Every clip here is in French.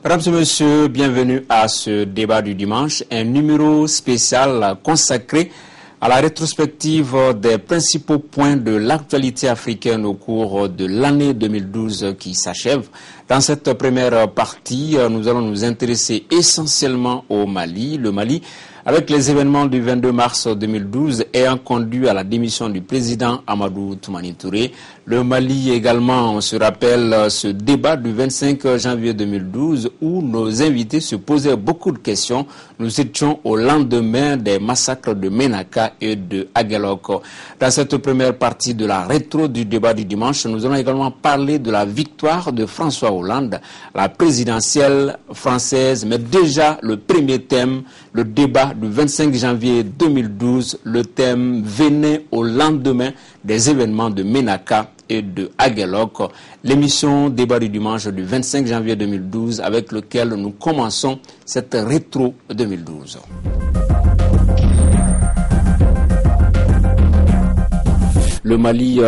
Mesdames et messieurs, bienvenue à ce débat du dimanche, un numéro spécial consacré à la rétrospective des principaux points de l'actualité africaine au cours de l'année 2012 qui s'achève. Dans cette première partie, nous allons nous intéresser essentiellement au Mali. Le Mali, avec les événements du 22 mars 2012 ayant conduit à la démission du président Amadou Toumani Touré. Le Mali également, on se rappelle ce débat du 25 janvier 2012 où nos invités se posaient beaucoup de questions. Nous étions au lendemain des massacres de Ménaka et de Aguelok. Dans cette première partie de la rétro du débat du dimanche, nous allons également parler de la victoire de François Hollande, la présidentielle française, mais déjà le premier thème, le débat du 25 janvier 2012, le thème venait au lendemain des événements de Ménaka et de Aguelok, l'émission débat du dimanche du 25 janvier 2012 avec lequel nous commençons cette rétro 2012. Le Mali,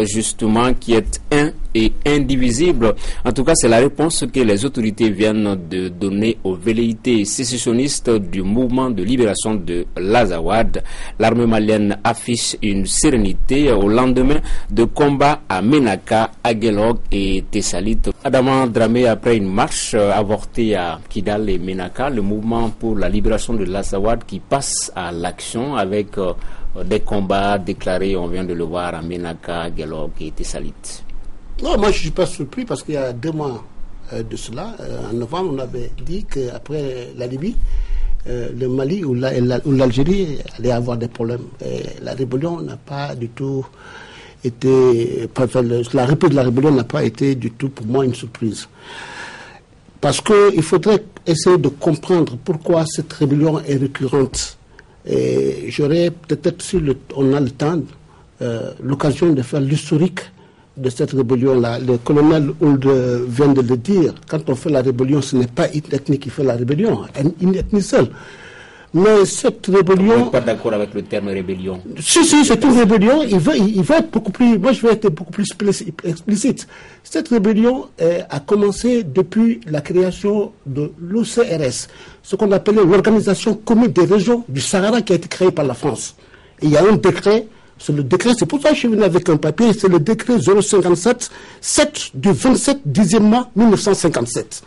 justement, qui est un et indivisible. En tout cas, c'est la réponse que les autorités viennent de donner aux velléités sécessionnistes du mouvement de libération de l'Azawad. L'armée malienne affiche une sérénité au lendemain de combats à Ménaka, Aguelok et Tessalit. Adama Dramé, après une marche avortée à Kidal et Ménaka, le mouvement pour la libération de l'Azawad qui passe à l'action avec des combats déclarés, on vient de le voir, à Ménaka, Aguelok et Tessalit. Non, moi je ne suis pas surpris parce qu'il y a 2 mois de cela, en novembre, on avait dit qu'après la Libye, le Mali ou l'Algérie allait avoir des problèmes. Et la rébellion n'a pas du tout été... La reprise de la rébellion n'a pas été du tout pour moi une surprise. Parce qu'il faudrait essayer de comprendre pourquoi cette rébellion est récurrente. Et j'aurais peut-être, si on a le temps, l'occasion de faire l'historique de cette rébellion-là. Le colonel Ould vient de le dire. Quand on fait la rébellion, ce n'est pas une ethnie qui fait la rébellion, une ethnie seule. Mais cette rébellion... Vous n'êtes pas d'accord avec le terme rébellion? Si, c'est une rébellion. Il va être beaucoup plus... Moi, je vais être beaucoup plus explicite. Cette rébellion a commencé depuis la création de l'OCRS, ce qu'on appelait l'Organisation commune des régions du Sahara, qui a été créée par la France. Et il y a un décret... C'est pour ça que je suis venu avec un papier, c'est le décret 057-7 du 27 10e mois 1957.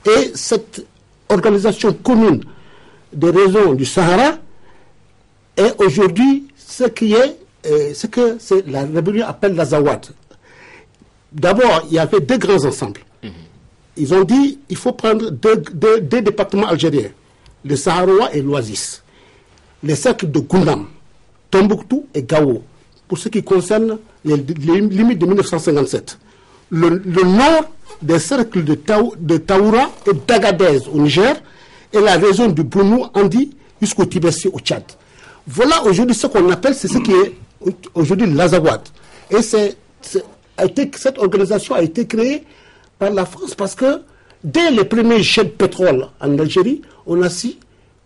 Et cette organisation commune des régions du Sahara est aujourd'hui ce que la rébellion appelle l'Azawad. D'abord, il y avait 2 grands ensembles. Ils ont dit il faut prendre deux départements algériens, le Sahara et l'Oasis, les cercles de Goundam, Tombouctou et Gao, pour ce qui concerne les limites de 1957. Le nord des cercles de Taoura et d'Agadez au Niger et la région du Bounou Andi jusqu'au Tibesti au Tchad. Voilà aujourd'hui ce qu'on appelle, c'est ce qui est aujourd'hui l'Azawad. Et cette organisation a été créée par la France parce que dès les premiers jets de pétrole en Algérie, on a su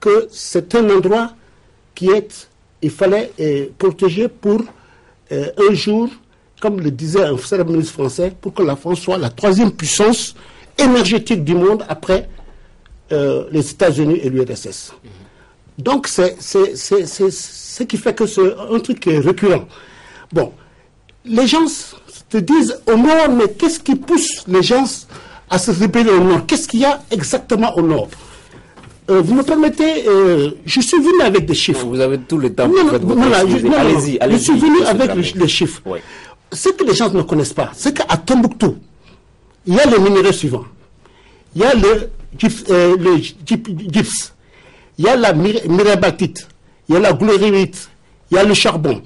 que c'est un endroit il fallait protéger pour un jour, comme le disait un célèbre ministre français, pour que la France soit la 3e puissance énergétique du monde après les États-Unis et l'URSS. Donc c'est ce qui fait que c'est un truc qui est récurrent. Bon, les gens te disent au nord, mais qu'est-ce qui pousse les gens à se rebeller au nord? Qu'est-ce qu'il y a exactement au nord? Vous me permettez, je suis venu avec des chiffres. Vous avez tout le temps pour faire votre exposé. Allez-y. Je suis venu avec les chiffres. Oui. Ce que les gens ne connaissent pas, c'est qu'à Tombouctou, il y a les minéraux suivants. Il y a le gypse, il y a la mirabatite, il y a la glorierite, il y a le charbon,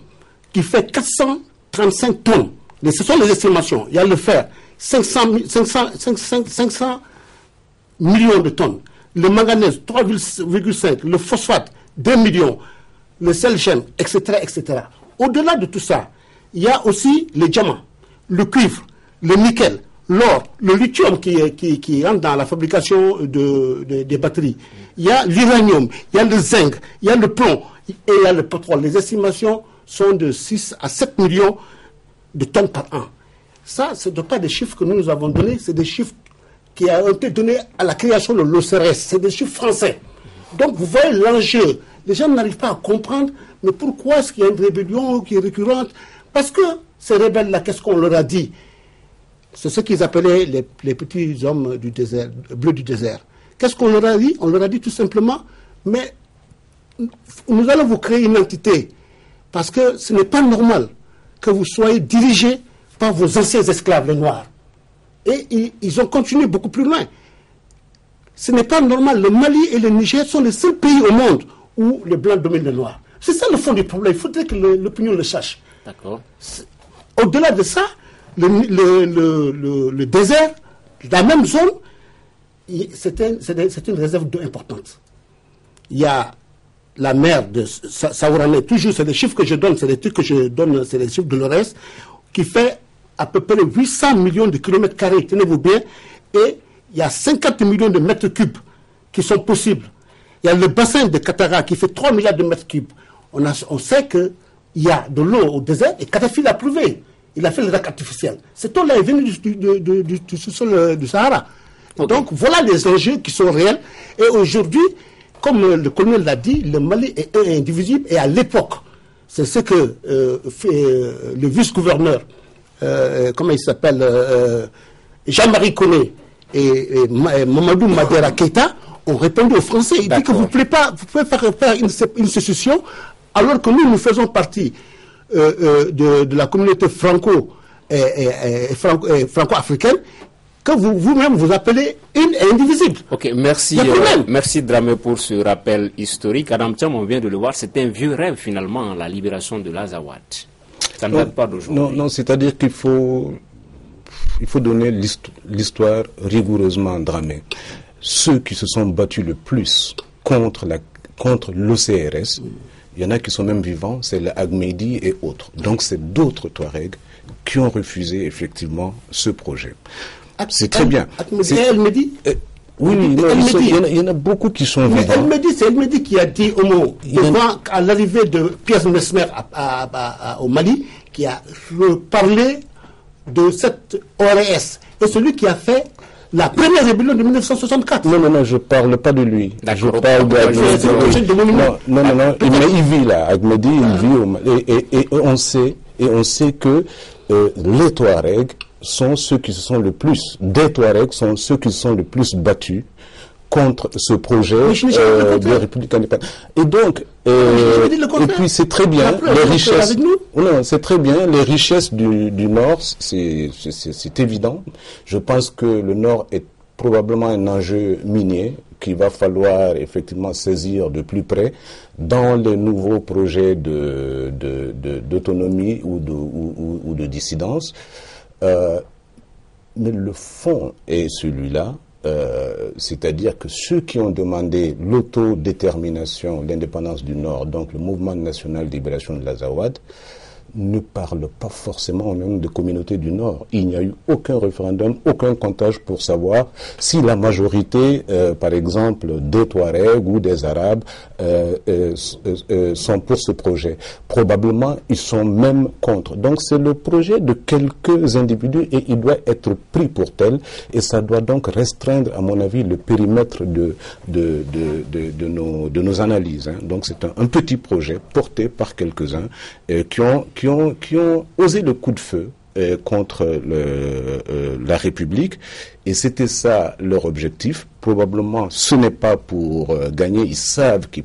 qui fait 435 tonnes. Mais ce sont les estimations. Il y a le fer, 500 millions de tonnes. Le manganèse, 3,5, le phosphate, 2 millions, le selgène, etc., etc. Au-delà de tout ça, il y a aussi les diamants, le cuivre, le nickel, l'or, le lithium qui entre dans la fabrication des batteries. Il y a l'uranium, il y a le zinc, il y a le plomb et il y a le pétrole. Les estimations sont de 6 à 7 millions de tonnes par an. Ça, ce n'est pas des chiffres que nous avons donnés, c'est des chiffres qui a été donné à la création de l'OCRS. C'est des chiffres français. Donc vous voyez l'enjeu. Les gens n'arrivent pas à comprendre, mais pourquoi est-ce qu'il y a une rébellion qui est récurrente? Parce que ces rebelles-là, qu'est-ce qu'on leur a dit? C'est ce qu'ils appelaient les petits hommes du désert, bleus du désert. Qu'est-ce qu'on leur a dit? On leur a dit tout simplement, mais nous allons vous créer une entité, parce que ce n'est pas normal que vous soyez dirigés par vos anciens esclaves, les Noirs. Et ils ont continué beaucoup plus loin. Ce n'est pas normal. Le Mali et le Niger sont les seuls pays au monde où les Blancs dominent les Noirs. C'est ça le fond du problème. Il faudrait que l'opinion le sache. D'accord. Au-delà de ça, le désert, la même zone, c'est une réserve d'eau importante. Il y a la mer de Saourane, toujours, c'est les chiffres que je donne, c'est les trucs que je donne, c'est les chiffres de l'ORS, qui fait à peu près 800 millions de kilomètres carrés, tenez-vous bien, et il y a 50 millions de mètres cubes qui sont possibles. Il y a le bassin de Katara qui fait 3 milliards de mètres cubes. On sait qu'il y a de l'eau au désert, et Kadhafi l'a prouvé. Il a fait le lac artificiel. Cette eau-là est venue du sous-sol du Sahara. Okay. Donc voilà les enjeux qui sont réels. Et aujourd'hui, comme le colonel l'a dit, le Mali est indivisible. Et à l'époque, c'est ce que fait le vice-gouverneur, comment il s'appelle, Jean-Marie Koné et Mamadou Madera Keita ont répondu aux Français. Il dit que vous pouvez faire une sécession alors que nous faisons partie de la communauté franco-africaine, que vous-même vous appelez une indivisible. Ok, merci Dramé pour ce rappel historique. Adam Thiam, on vient de le voir, c'est un vieux rêve finalement, la libération de l'Azawad. Ça ne date pas d'aujourd'hui. Non, c'est-à-dire qu'il faut donner l'histoire rigoureusement Dramé. Ceux qui se sont battus le plus contre l'OCRS, il y en a qui sont même vivants, c'est le Ahmedi et autres. Donc c'est d'autres Touaregs qui ont refusé effectivement ce projet. C'est très bien. Ahmedi oui, il y en a beaucoup qui sont vivants. C'est Ahmedi qui a dit au mot, à l'arrivée de Pierre Mesmer au Mali, qui a parlé de cette ORS. Et celui qui a fait la première rébellion de 1964. Non, je parle pas de lui. Je parle de il vit là. Ahmedi, il vit au Mali. Et on sait que les Touaregs sont ceux qui se sont le plus, des Touaregs sont ceux qui se sont le plus battus contre ce projet de République indépendante. Et donc, et puis c'est très bien, les richesses, non, c'est très bien, les richesses du Nord, c'est évident. Je pense que le Nord est probablement un enjeu minier qu'il va falloir effectivement saisir de plus près dans les nouveaux projets d'autonomie ou de dissidence. Mais le fond est celui-là, c'est-à-dire que ceux qui ont demandé l'autodétermination, l'indépendance du Nord, donc le mouvement national de libération de l'Azawad, ne parlent pas forcément au nom des communautés du Nord. Il n'y a eu aucun référendum, aucun comptage pour savoir si la majorité, par exemple, des Touaregs ou des Arabes sont pour ce projet. Probablement, ils sont même contre. Donc, c'est le projet de quelques individus et il doit être pris pour tel et ça doit donc restreindre, à mon avis, le périmètre de nos analyses. Hein. Donc, c'est un petit projet porté par quelques-uns qui ont osé le coup de feu contre la République, et c'était ça leur objectif. Probablement, ce n'est pas pour gagner, ils savent qu'ils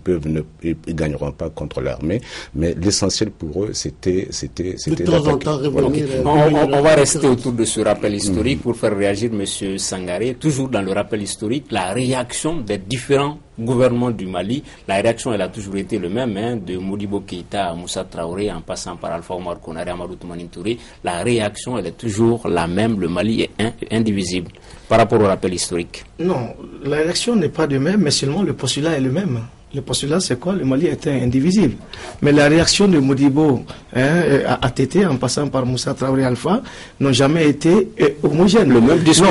gagneront pas contre l'armée, mais l'essentiel pour eux, c'était d'attaquer. On va rester autour de ce rappel historique pour faire réagir M. Sangaré, toujours dans le rappel historique, la réaction des différents gouvernements du Mali. La réaction, elle a toujours été le même, hein, de Modibo Keïta à Moussa Traoré, en passant par Alpha Omar Konaré, Amadou Toumani Touré. La réaction, elle est toujours la même. Le Mali est indivisible par rapport au rappel historique. Non, la réaction n'est pas de même, mais seulement le postulat est le même. Le postulat, c'est quoi? Le Mali était indivisible. Mais la réaction de Modibo, ATT, en passant par Moussa Traoré Alpha, n'ont jamais été homogènes. Le même discours,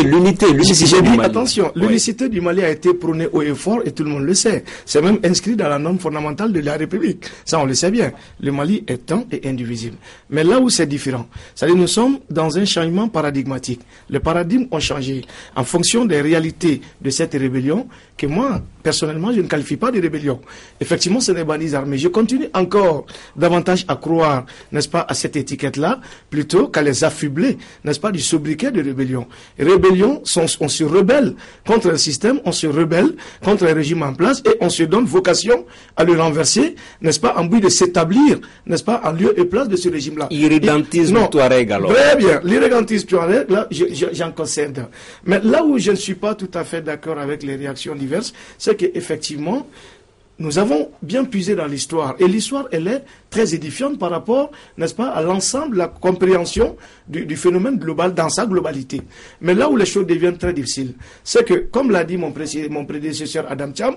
l'unité J'ai du dit, Mali. attention, l'unicité du Mali a été prônée haut et fort, et tout le monde le sait. C'est même inscrit dans la norme fondamentale de la République. Ça, on le sait bien. Le Mali est un et indivisible. Mais là où c'est différent, c'est-à-dire nous sommes dans un changement paradigmatique. Les paradigmes ont changé en fonction des réalités de cette rébellion, que moi, personnellement, je ne qualifie pas de rébellion. Effectivement, c'est des bandits armés. Je continue encore davantage à croire, n'est-ce pas, à cette étiquette-là, plutôt qu'à les affubler, n'est-ce pas, du sobriquet de rébellion. Rébellion, on se rebelle contre le système, on se rebelle contre le régime en place et on se donne vocation à le renverser, n'est-ce pas, en but de s'établir, n'est-ce pas, en lieu et place de ce régime-là. Irrédentisme Touareg, alors. Très bien. L'irrédentisme Touareg, là, j'en concerne. Mais là où je ne suis pas tout à fait d'accord avec les réactions diverses, c'est qu'effectivement, nous avons bien puisé dans l'histoire. Et l'histoire, elle est très édifiante par rapport, n'est-ce pas, à l'ensemble, la compréhension du phénomène global dans sa globalité. Mais là où les choses deviennent très difficiles, c'est que, comme l'a dit mon prédécesseur Adam Thiam,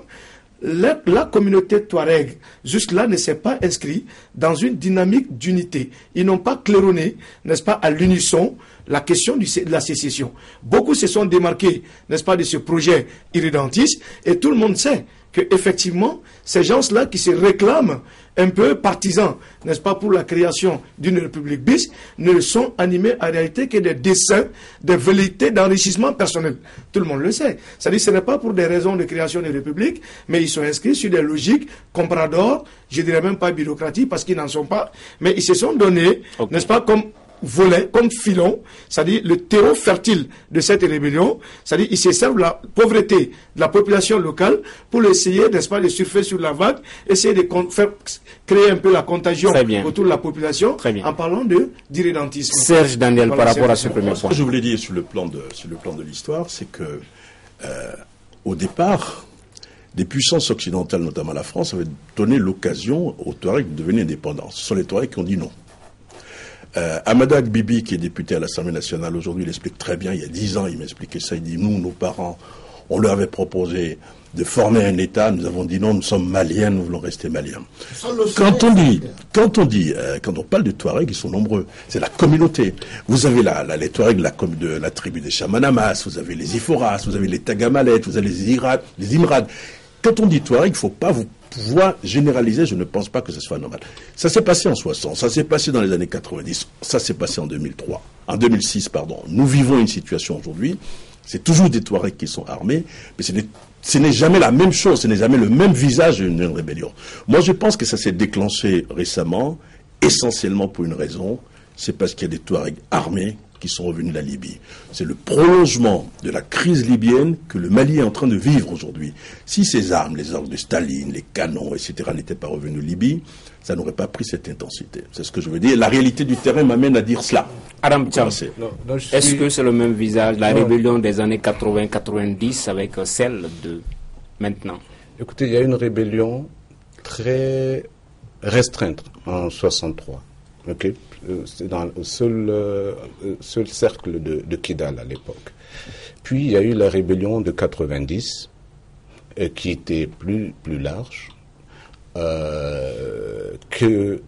la communauté Touareg, juste là, ne s'est pas inscrite dans une dynamique d'unité. Ils n'ont pas claironné, n'est-ce pas, à l'unisson, la question de la sécession. Beaucoup se sont démarqués, n'est-ce pas, de ce projet irrédentiste, et tout le monde sait que effectivement, ces gens-là qui se réclament un peu partisans, n'est-ce pas, pour la création d'une république bis, ne sont animés en réalité que des desseins, des velléités d'enrichissement personnel. Tout le monde le sait. C'est-à-dire que ce n'est pas pour des raisons de création de république, mais ils sont inscrits sur des logiques comprador, je dirais même pas bureaucratiques, parce qu'ils n'en sont pas, mais ils se sont donnés, n'est-ce pas, comme volet, comme filon, c'est-à-dire le terreau fertile de cette rébellion, c'est-à-dire ils se servent de la pauvreté de la population locale pour essayer, n'est-ce pas, de surfer sur la vague, essayer de faire créer un peu la contagion autour de la population en parlant d'irrédentisme. Serge Daniel, par rapport à ce premier point. Ce que je voulais dire sur le plan de l'histoire, c'est que au départ, des puissances occidentales, notamment la France, avaient donné l'occasion aux Touaregs de devenir indépendants. Ce sont les Touaregs qui ont dit non. Amada Bibi, qui est député à l'Assemblée nationale aujourd'hui, il explique très bien, il y a 10 ans, il m'expliquait ça, il dit, nous, nos parents, on leur avait proposé de former un État, nous avons dit non, nous sommes maliens, nous voulons rester maliens. Quand on parle de Touaregs, ils sont nombreux, c'est la communauté. Vous avez les Touaregs de la tribu des Chamanamas, vous avez les Iforas, vous avez les Tagamalets, vous avez les Imrad. Quand on dit Touareg, il ne faut pas pouvoir généraliser, je ne pense pas que ce soit normal. Ça s'est passé en 60, ça s'est passé dans les années 90, ça s'est passé en 2006, pardon. Nous vivons une situation aujourd'hui, c'est toujours des Touaregs qui sont armés, mais ce n'est jamais la même chose, ce n'est jamais le même visage d'une rébellion. Moi, je pense que ça s'est déclenché récemment, essentiellement pour une raison, c'est parce qu'il y a des Touaregs armés qui sont revenus de la Libye. C'est le prolongement de la crise libyenne que le Mali est en train de vivre aujourd'hui. Si ces armes, les armes de Staline, les canons, etc., n'étaient pas revenus de Libye, ça n'aurait pas pris cette intensité. C'est ce que je veux dire. La réalité du terrain m'amène à dire cela. Adam Thiam, est-ce que c'est le même visage, la rébellion des années 80-90 avec celle de maintenant? Écoutez, il y a une rébellion très restreinte en 63. Okay. C'est dans le seul cercle de Kidal à l'époque. Puis il y a eu la rébellion de 90 qui était plus large, que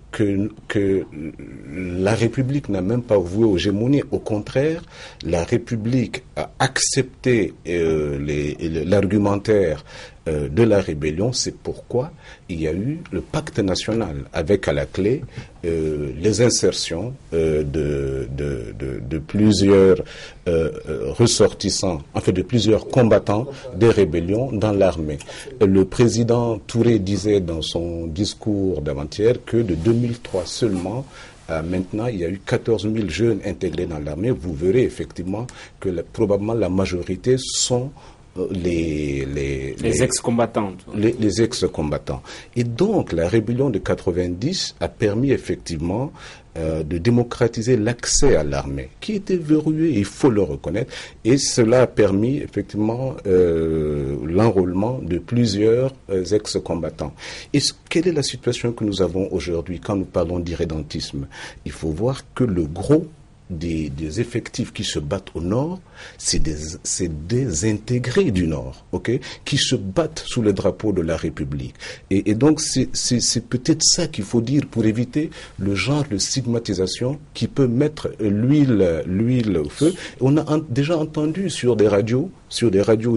la République n'a même pas voué aux gémonies. Au contraire, la République a accepté l'argumentaire de la rébellion. C'est pourquoi il y a eu le pacte national avec à la clé les insertions de plusieurs ressortissants, en fait de plusieurs combattants des rébellions dans l'armée. Le président Touré disait dans son discours d'avant-hier que de 2003 seulement, maintenant, il y a eu 14 000 jeunes intégrés dans l'armée. Vous verrez effectivement que probablement la majorité sont les ex-combattants. Les ex-combattants. Et donc, la rébellion de 90 a permis effectivement de démocratiser l'accès à l'armée, qui était verrouillé, il faut le reconnaître, et cela a permis effectivement l'enrôlement de plusieurs ex-combattants. Et quelle est la situation que nous avons aujourd'hui quand nous parlons d'irrédentisme? Il faut voir que le gros des effectifs qui se battent au nord, c'est des intégrés du nord, ok, qui se battent sous le drapeau de la République. Et donc c'est peut-être ça qu'il faut dire pour éviter le genre de stigmatisation qui peut mettre l'huile au feu. On a déjà entendu sur des radios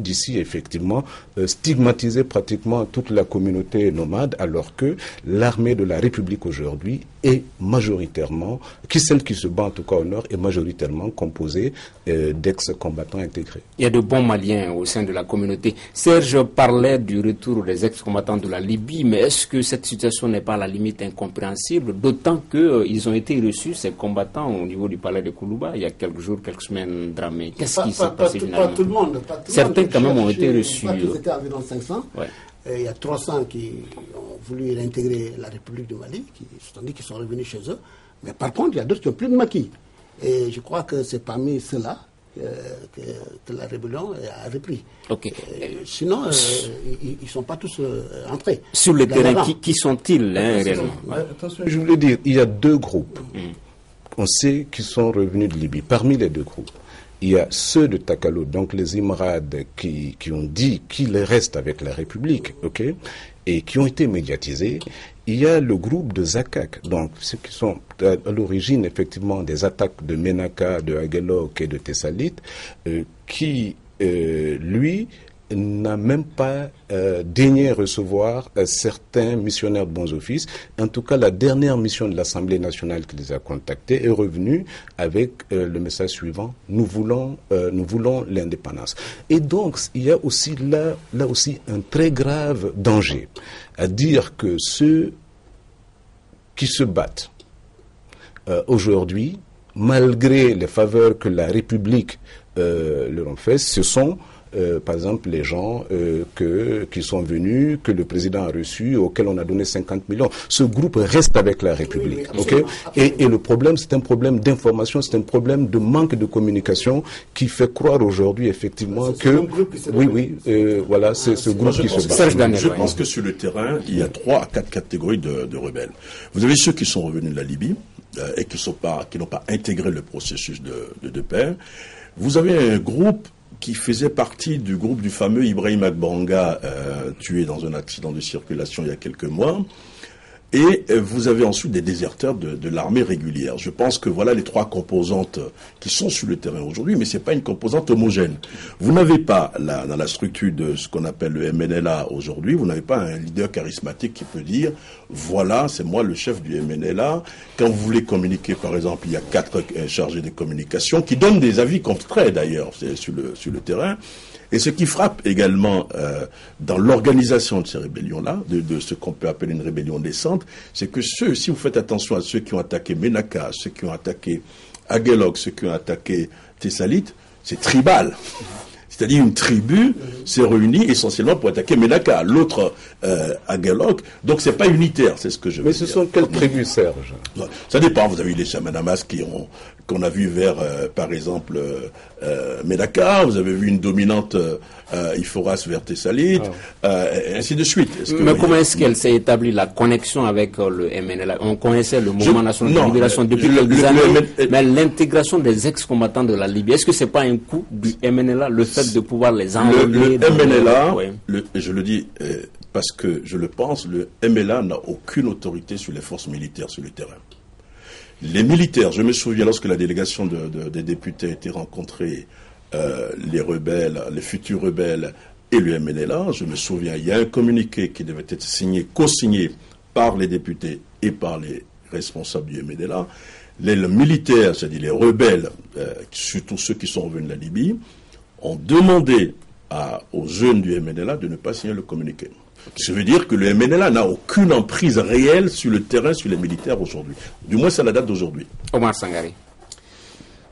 d'ici, effectivement, stigmatiser pratiquement toute la communauté nomade, alors que l'armée de la République aujourd'hui est majoritairement, celle qui se bat en tout cas au nord, est majoritairement composée d'ex-combattants intégrés. Il y a de bons Maliens au sein de la communauté. Serge parlait du retour des ex-combattants de la Libye, mais est-ce que cette situation n'est pas à la limite incompréhensible, d'autant qu'ils ont été reçus, ces combattants, au niveau du palais de Koulouba, il y a quelques jours, quelques semaines, Dramé. Qu'est-ce qui s'est passé finalement? Pas tout le monde. Certains quand même ont été reçus. Ils étaient environ 500. Ouais. Il y a 300 qui ont voulu réintégrer la République du Mali, qui se sont dit qu'ils sont revenus chez eux. Mais par contre, il y a d'autres qui ont plus de maquis. Et je crois que c'est parmi ceux-là que la rébellion a repris. Okay. Sinon, ils ne sont pas tous entrés. Sur le terrain, qui sont-ils réellement? Attention, je voulais dire, il y a deux groupes. On sait qu'ils sont revenus de Libye. Parmi les deux groupes, il y a ceux de Takalo, donc les Imrades, qui ont dit qu'ils restent avec la République, ok, et qui ont été médiatisés. Il y a le groupe de Zakak, donc ceux qui sont à l'origine effectivement des attaques de Menaka, de Aguelok et de Tessalit, qui, lui, n'a même pas daigné recevoir certains missionnaires de bons offices. En tout cas, la dernière mission de l'Assemblée nationale qui les a contactés est revenue avec le message suivant: nous voulons l'indépendance. Et donc, il y a aussi là aussi un très grave danger à dire que ceux qui se battent aujourd'hui, malgré les faveurs que la République leur a fait, ce sont par exemple les gens qui sont venus, que le président a reçus, auxquels on a donné 50 millions. Ce groupe reste avec la République. Oui, okay? Et le problème, c'est un problème d'information, c'est un problème de manque de communication qui fait croire aujourd'hui effectivement voilà, c'est ce groupe qui se bat. Je pense que sur le terrain, il y a 3 à 4 catégories de rebelles. Vous avez ceux qui sont revenus de la Libye et qui n'ont pas intégré le processus de paix. Vous avez un groupe qui faisait partie du groupe du fameux Ibrahim Agbanga, tué dans un accident de circulation il y a quelques mois. Et vous avez ensuite des déserteurs de l'armée régulière. Je pense que voilà les 3 composantes qui sont sur le terrain aujourd'hui, mais c'est pas une composante homogène. Vous n'avez pas, dans la structure de ce qu'on appelle le MNLA aujourd'hui, vous n'avez pas un leader charismatique qui peut dire, voilà, c'est moi le chef du MNLA. Quand vous voulez communiquer, par exemple, il y a 4 chargés de communication qui donnent des avis contraires d'ailleurs sur le terrain. Et ce qui frappe également dans l'organisation de ces rébellions-là, de ce qu'on peut appeler une rébellion décente, c'est que si vous faites attention à ceux qui ont attaqué Menaka, ceux qui ont attaqué Aguelok, ceux qui ont attaqué Tessalit, c'est tribal. C'est-à-dire une tribu s'est réunie essentiellement pour attaquer Menaka, l'autre Aguelok. Donc c'est pas unitaire, c'est ce que je veux dire. Mais ce sont quelles tribus, Serge? Ça dépend. Vous avez eu les Chamanamas qu'on a vu vers, par exemple, Menaka. Vous avez vu une dominante Iforas vers Tessalit, et ainsi de suite. Mais comment est-ce qu'elle s'est établie, la connexion avec le MNLA? On connaissait le mouvement national de libération depuis quelques années, mais l'intégration des ex-combattants de la Libye, est-ce que c'est pas un coup du MNLA, le fait de pouvoir les enrôler? Le MNLA, je le dis parce que je le pense, le MNLA n'a aucune autorité sur les forces militaires sur le terrain. Les militaires, je me souviens lorsque la délégation des députés a été rencontrée, les rebelles, les futurs rebelles et le MNLA, je me souviens, il y a un communiqué qui devait être co-signé par les députés et par les responsables du MNLA. Les militaires, c'est-à-dire les rebelles, surtout ceux qui sont revenus de la Libye, ont demandé aux jeunes du MNLA de ne pas signer le communiqué. Ça veut dire que le MNLA n'a aucune emprise réelle sur le terrain, sur les militaires aujourd'hui. Du moins, c'est à la date d'aujourd'hui. Omar Sangari.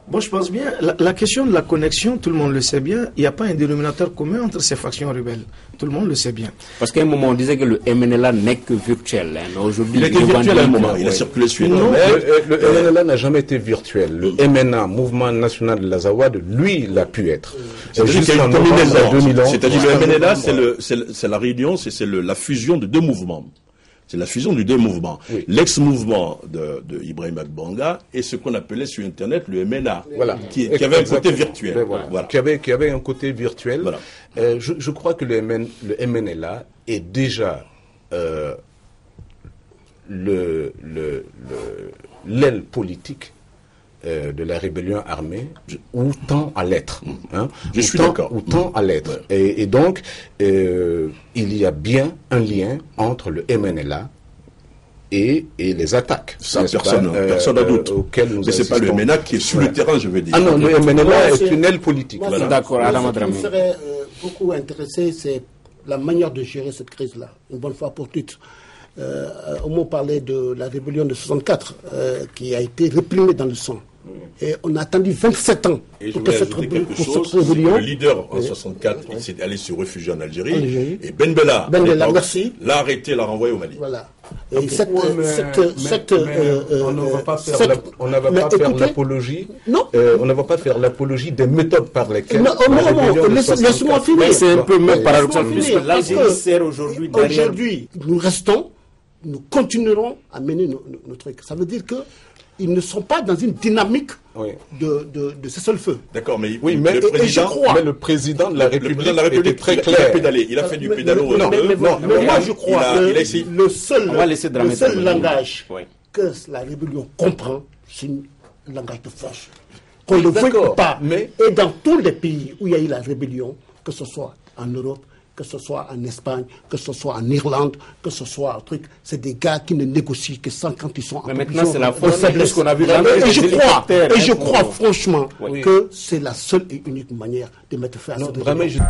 Bon, je pense bien, la question de la connexion, tout le monde le sait bien, il n'y a pas un dénominateur commun entre ces factions rebelles. Tout le monde le sait bien. Parce qu'à un moment, on disait que le MNLA n'est que virtuel. Mais aujourd'hui, il est que virtuel à un moment. Il a circulé sur le MNLA n'a jamais été virtuel. Le MNA, Mouvement National de l'Azawad, lui, l'a pu être. C'est-à-dire qu'il y a une combinaison. C'est-à-dire le MNLA, c'est la réunion, c'est la fusion de 2 mouvements. C'est la fusion du deux mouvements. Oui. L'ex-mouvement de Ibrahim Agbanga et ce qu'on appelait sur Internet le MNA, voilà. qui avait un côté virtuel. Ben voilà. Voilà. Qui avait un côté virtuel. Voilà. Je crois que le MNLA est déjà l'aile politique de la rébellion armée, ou tend à l'être. Hein, je suis d'accord. Ou tend à l'être. Et donc, il y a bien un lien entre le MNLA et les attaques. Ça, personne n'a doute. Mais c'est pas le MNLA qui est sur le terrain, je veux dire. Ah non, le MNLA est une aile politique. Voilà. D'accord, Adam. Ce qui me serait beaucoup intéressé, c'est la manière de gérer cette crise-là, une bonne fois pour toutes. On parlait de la rébellion de 64, qui a été réprimée dans le sang. Et on a attendu 27 ans pour que cette rébellion. Le leader en 64, il s'est allé se réfugier en Algérie. Et Ben Bella l'a arrêté, l'a renvoyé au Mali. Voilà. Et on ne va pas faire l'apologie. Non. On ne va pas faire l'apologie des méthodes par lesquelles. Non, laisse-moi finir. C'est un peu même paradoxal. L'Algérie sert aujourd'hui derrière. Aujourd'hui, nous continuerons à mener nos trucs. Ça veut dire que ils ne sont pas dans une dynamique de cessez-le-feu. D'accord, mais le président de la République était très clair. Il a fait du pédalo. Mais moi je crois que le seul langage que la rébellion comprend, c'est un langage de force. Qu'on ne le veuille pas. Et dans tous les pays où il y a eu la rébellion, que ce soit en Europe, que ce soit en Espagne, que ce soit en Irlande, que ce soit un truc, c'est des gars qui ne négocient que quand ils sont en position. Maintenant, c'est la faiblesse qu'on a vu là. Et je crois franchement que c'est la seule et unique manière de mettre fin à cette rébellion.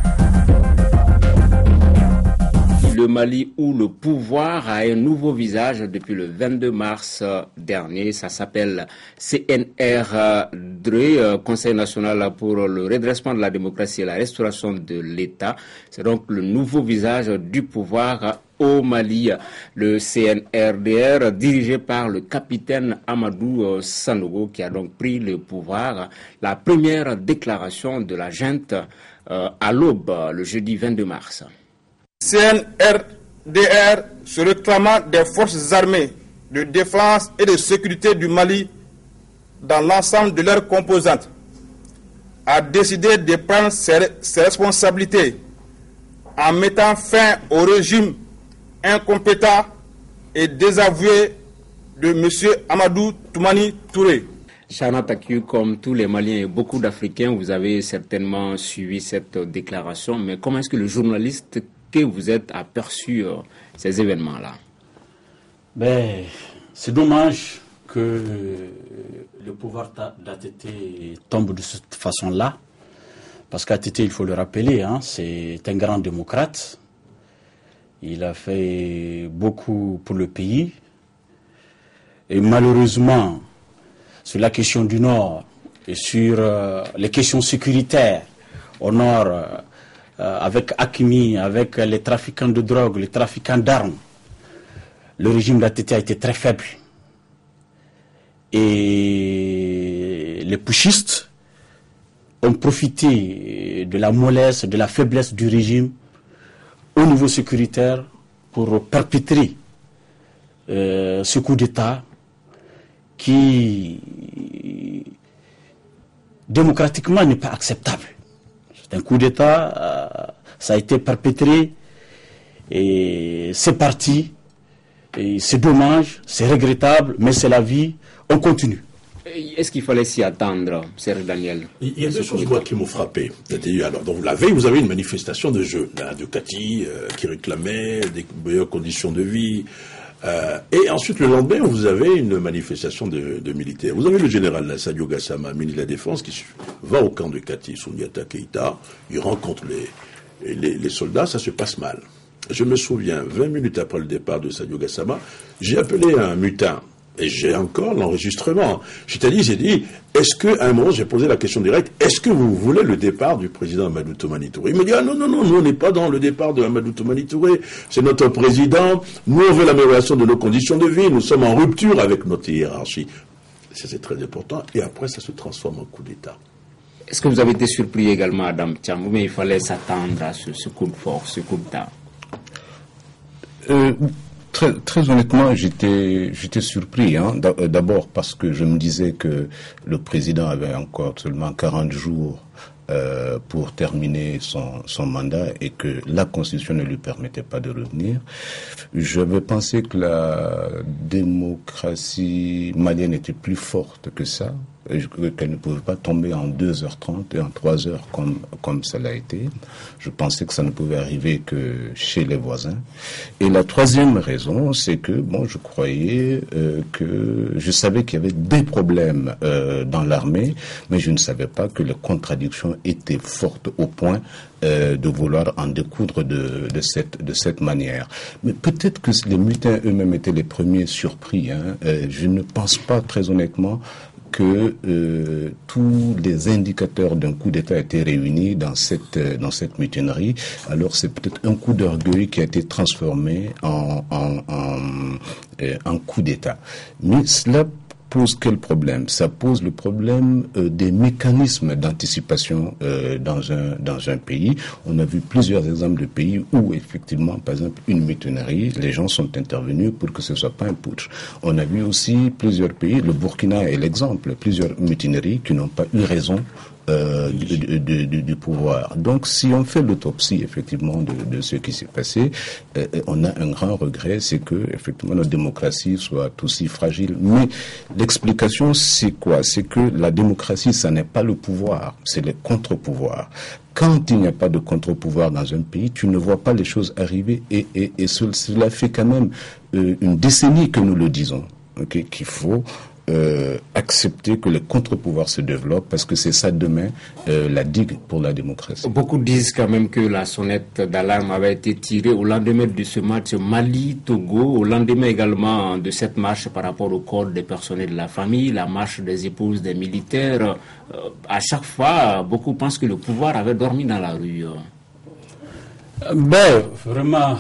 Le Mali où le pouvoir a un nouveau visage depuis le 22 mars dernier. Ça s'appelle CNR-DRE, Conseil national pour le redressement de la démocratie et la restauration de l'État. C'est donc le nouveau visage du pouvoir au Mali. Le CNRDR, dirigé par le capitaine Amadou Sanogo, qui a donc pris le pouvoir. La première déclaration de la junte à l'aube, le jeudi 22 mars. CNRDR, se réclamant des forces armées de défense et de sécurité du Mali dans l'ensemble de leurs composantes, a décidé de prendre ses responsabilités en mettant fin au régime incompétent et désavoué de M. Amadou Toumani Touré. Chana Takiou, comme tous les Maliens et beaucoup d'Africains, vous avez certainement suivi cette déclaration, mais comment est-ce que le journaliste que vous êtes aperçu ces événements-là? C'est dommage que le pouvoir d'ATT tombe de cette façon-là, parce qu'ATT, il faut le rappeler, c'est un grand démocrate. Il a fait beaucoup pour le pays. Et malheureusement, sur la question du Nord et sur les questions sécuritaires au Nord, avec Hakimi, avec les trafiquants de drogue, les trafiquants d'armes, le régime d'ATT a été très faible. Et les putschistes ont profité de la mollesse, de la faiblesse du régime au niveau sécuritaire pour perpétrer ce coup d'État qui, démocratiquement, n'est pas acceptable. C'est un coup d'État, ça a été perpétré, et c'est parti, et c'est dommage, c'est regrettable, mais c'est la vie, on continue. Est-ce qu'il fallait s'y attendre, Serge Daniel? Il y a deux choses qui m'ont frappé. Alors, donc, la veille, vous avez une manifestation de jeunes, de Kati, qui réclamaient des meilleures conditions de vie. Et ensuite, le lendemain, vous avez une manifestation de militaires. Vous avez le général Sadio Gassama, ministre de la Défense, qui va au camp de Kati, Souniata Keïta. Il rencontre les soldats, ça se passe mal. Je me souviens, 20 minutes après le départ de Sadio Gassama, j'ai appelé un mutin. Et j'ai encore l'enregistrement. J'ai dit, est-ce qu'à un moment, j'ai posé la question directe, est-ce que vous voulez le départ du président Amadou Toumani Touré? Il me dit, non, nous on n'est pas dans le départ de Amadou Toumani Touré, c'est notre président, nous on veut l'amélioration de nos conditions de vie, nous sommes en rupture avec notre hiérarchie. Ça c'est très important, et après ça se transforme en coup d'État. Est-ce que vous avez été surpris également, Adam Thiam, mais il fallait s'attendre à ce coup de force, ce coup d'État? Très honnêtement, j'étais surpris. D'abord parce que je me disais que le président avait encore seulement 40 jours pour terminer son mandat et que la Constitution ne lui permettait pas de revenir. J'avais pensé que la démocratie malienne était plus forte que ça, qu'elle ne pouvait pas tomber en 2h30 et en 3h comme ça l'a été. Je pensais que ça ne pouvait arriver que chez les voisins. Et la troisième raison, c'est que je croyais que je savais qu'il y avait des problèmes dans l'armée, mais je ne savais pas que les contradictions étaient fortes au point de vouloir en découdre de cette manière. Mais peut-être que les mutins eux-mêmes étaient les premiers surpris. Je ne pense pas très honnêtement que tous les indicateurs d'un coup d'État étaient réunis dans cette mutinerie. Alors c'est peut-être un coup d'orgueil qui a été transformé en coup d'État. Mais cela pose quel problème? Ça pose le problème des mécanismes d'anticipation dans un pays. On a vu plusieurs exemples de pays où effectivement, par exemple, une mutinerie, les gens sont intervenus pour que ce soit pas un putsch. On a vu aussi plusieurs pays, le Burkina est l'exemple, plusieurs mutineries qui n'ont pas eu raison du pouvoir. Donc, si on fait l'autopsie effectivement de ce qui s'est passé, on a un grand regret, c'est que effectivement notre démocratie soit aussi fragile. Mais l'explication, c'est quoi? C'est que la démocratie, ça n'est pas le pouvoir, c'est le contre-pouvoir. Quand il n'y a pas de contre-pouvoir dans un pays, tu ne vois pas les choses arriver et cela fait quand même une décennie que nous le disons, qu'il faut accepter que le contre-pouvoir se développe parce que c'est ça demain la digue pour la démocratie. Beaucoup disent quand même que la sonnette d'alarme avait été tirée au lendemain de ce match Mali-Togo, au lendemain également de cette marche par rapport au corps des personnels de la famille, la marche des épouses des militaires. À chaque fois, beaucoup pensent que le pouvoir avait dormi dans la rue. Vraiment...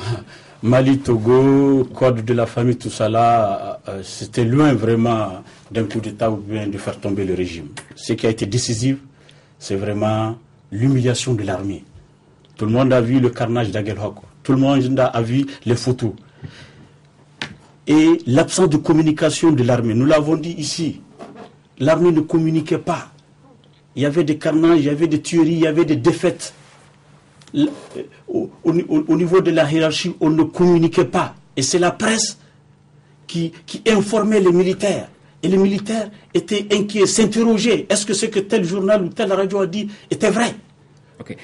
Mali, Togo, code de la famille, tout ça là, c'était loin vraiment d'un coup d'État ou bien de faire tomber le régime. Ce qui a été décisif, c'est vraiment l'humiliation de l'armée. Tout le monde a vu le carnage d'Aguelhok, tout le monde a vu les photos. Et l'absence de communication de l'armée, nous l'avons dit ici, l'armée ne communiquait pas. Il y avait des carnages, il y avait des tueries, il y avait des défaites. Au niveau de la hiérarchie, on ne communiquait pas. Et c'est la presse qui informait les militaires. Et les militaires étaient inquiets, s'interrogeaient. Est-ce que ce que tel journal ou telle radio a dit était vrai? Okay.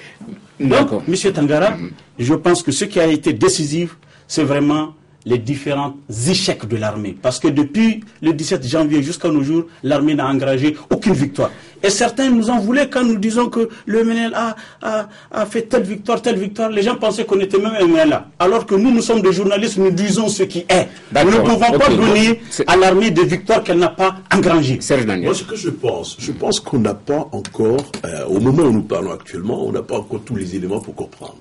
Donc, M. Tangara, je pense que ce qui a été décisif, c'est vraiment les différents échecs de l'armée. Parce que depuis le 17 janvier jusqu'à nos jours, l'armée n'a engagé aucune victoire. Et certains nous en voulaient quand nous disons que le MNL a fait telle victoire. Les gens pensaient qu'on était même MNL là. Alors que nous sommes des journalistes, nous disons ce qui est. Nous ne pouvons pas donner à l'armée des victoires qu'elle n'a pas engrangées. Moi, ce que je pense qu'on n'a pas encore, au moment où nous parlons actuellement, on n'a pas encore tous les éléments pour comprendre.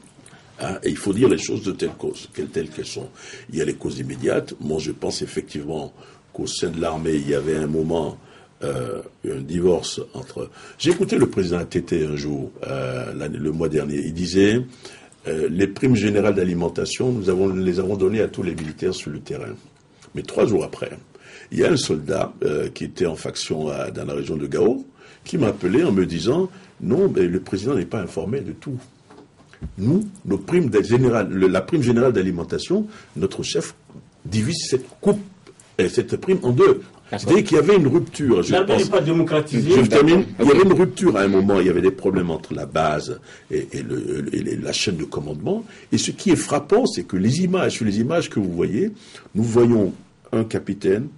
Et il faut dire les choses de telles qu'elles sont. Il y a les causes immédiates. Moi, je pense effectivement qu'au sein de l'armée, il y avait un moment, un divorce entre... J'ai écouté le président Tété un jour, le mois dernier. Il disait, les primes générales d'alimentation, nous les avons données à tous les militaires sur le terrain. Mais 3 jours après, il y a un soldat qui était en faction dans la région de Gao, qui m'a appelé en me disant, non, mais le président n'est pas informé de tout. Nous, la prime générale d'alimentation, notre chef divise cette prime en deux. C'est-à-dire qu'il y avait une rupture. L'armée n'est pas démocratisée. Je termine. Il y avait une rupture à un moment. Il y avait des problèmes entre la base et la chaîne de commandement. Et ce qui est frappant, c'est que sur les images que vous voyez, nous voyons un capitaine,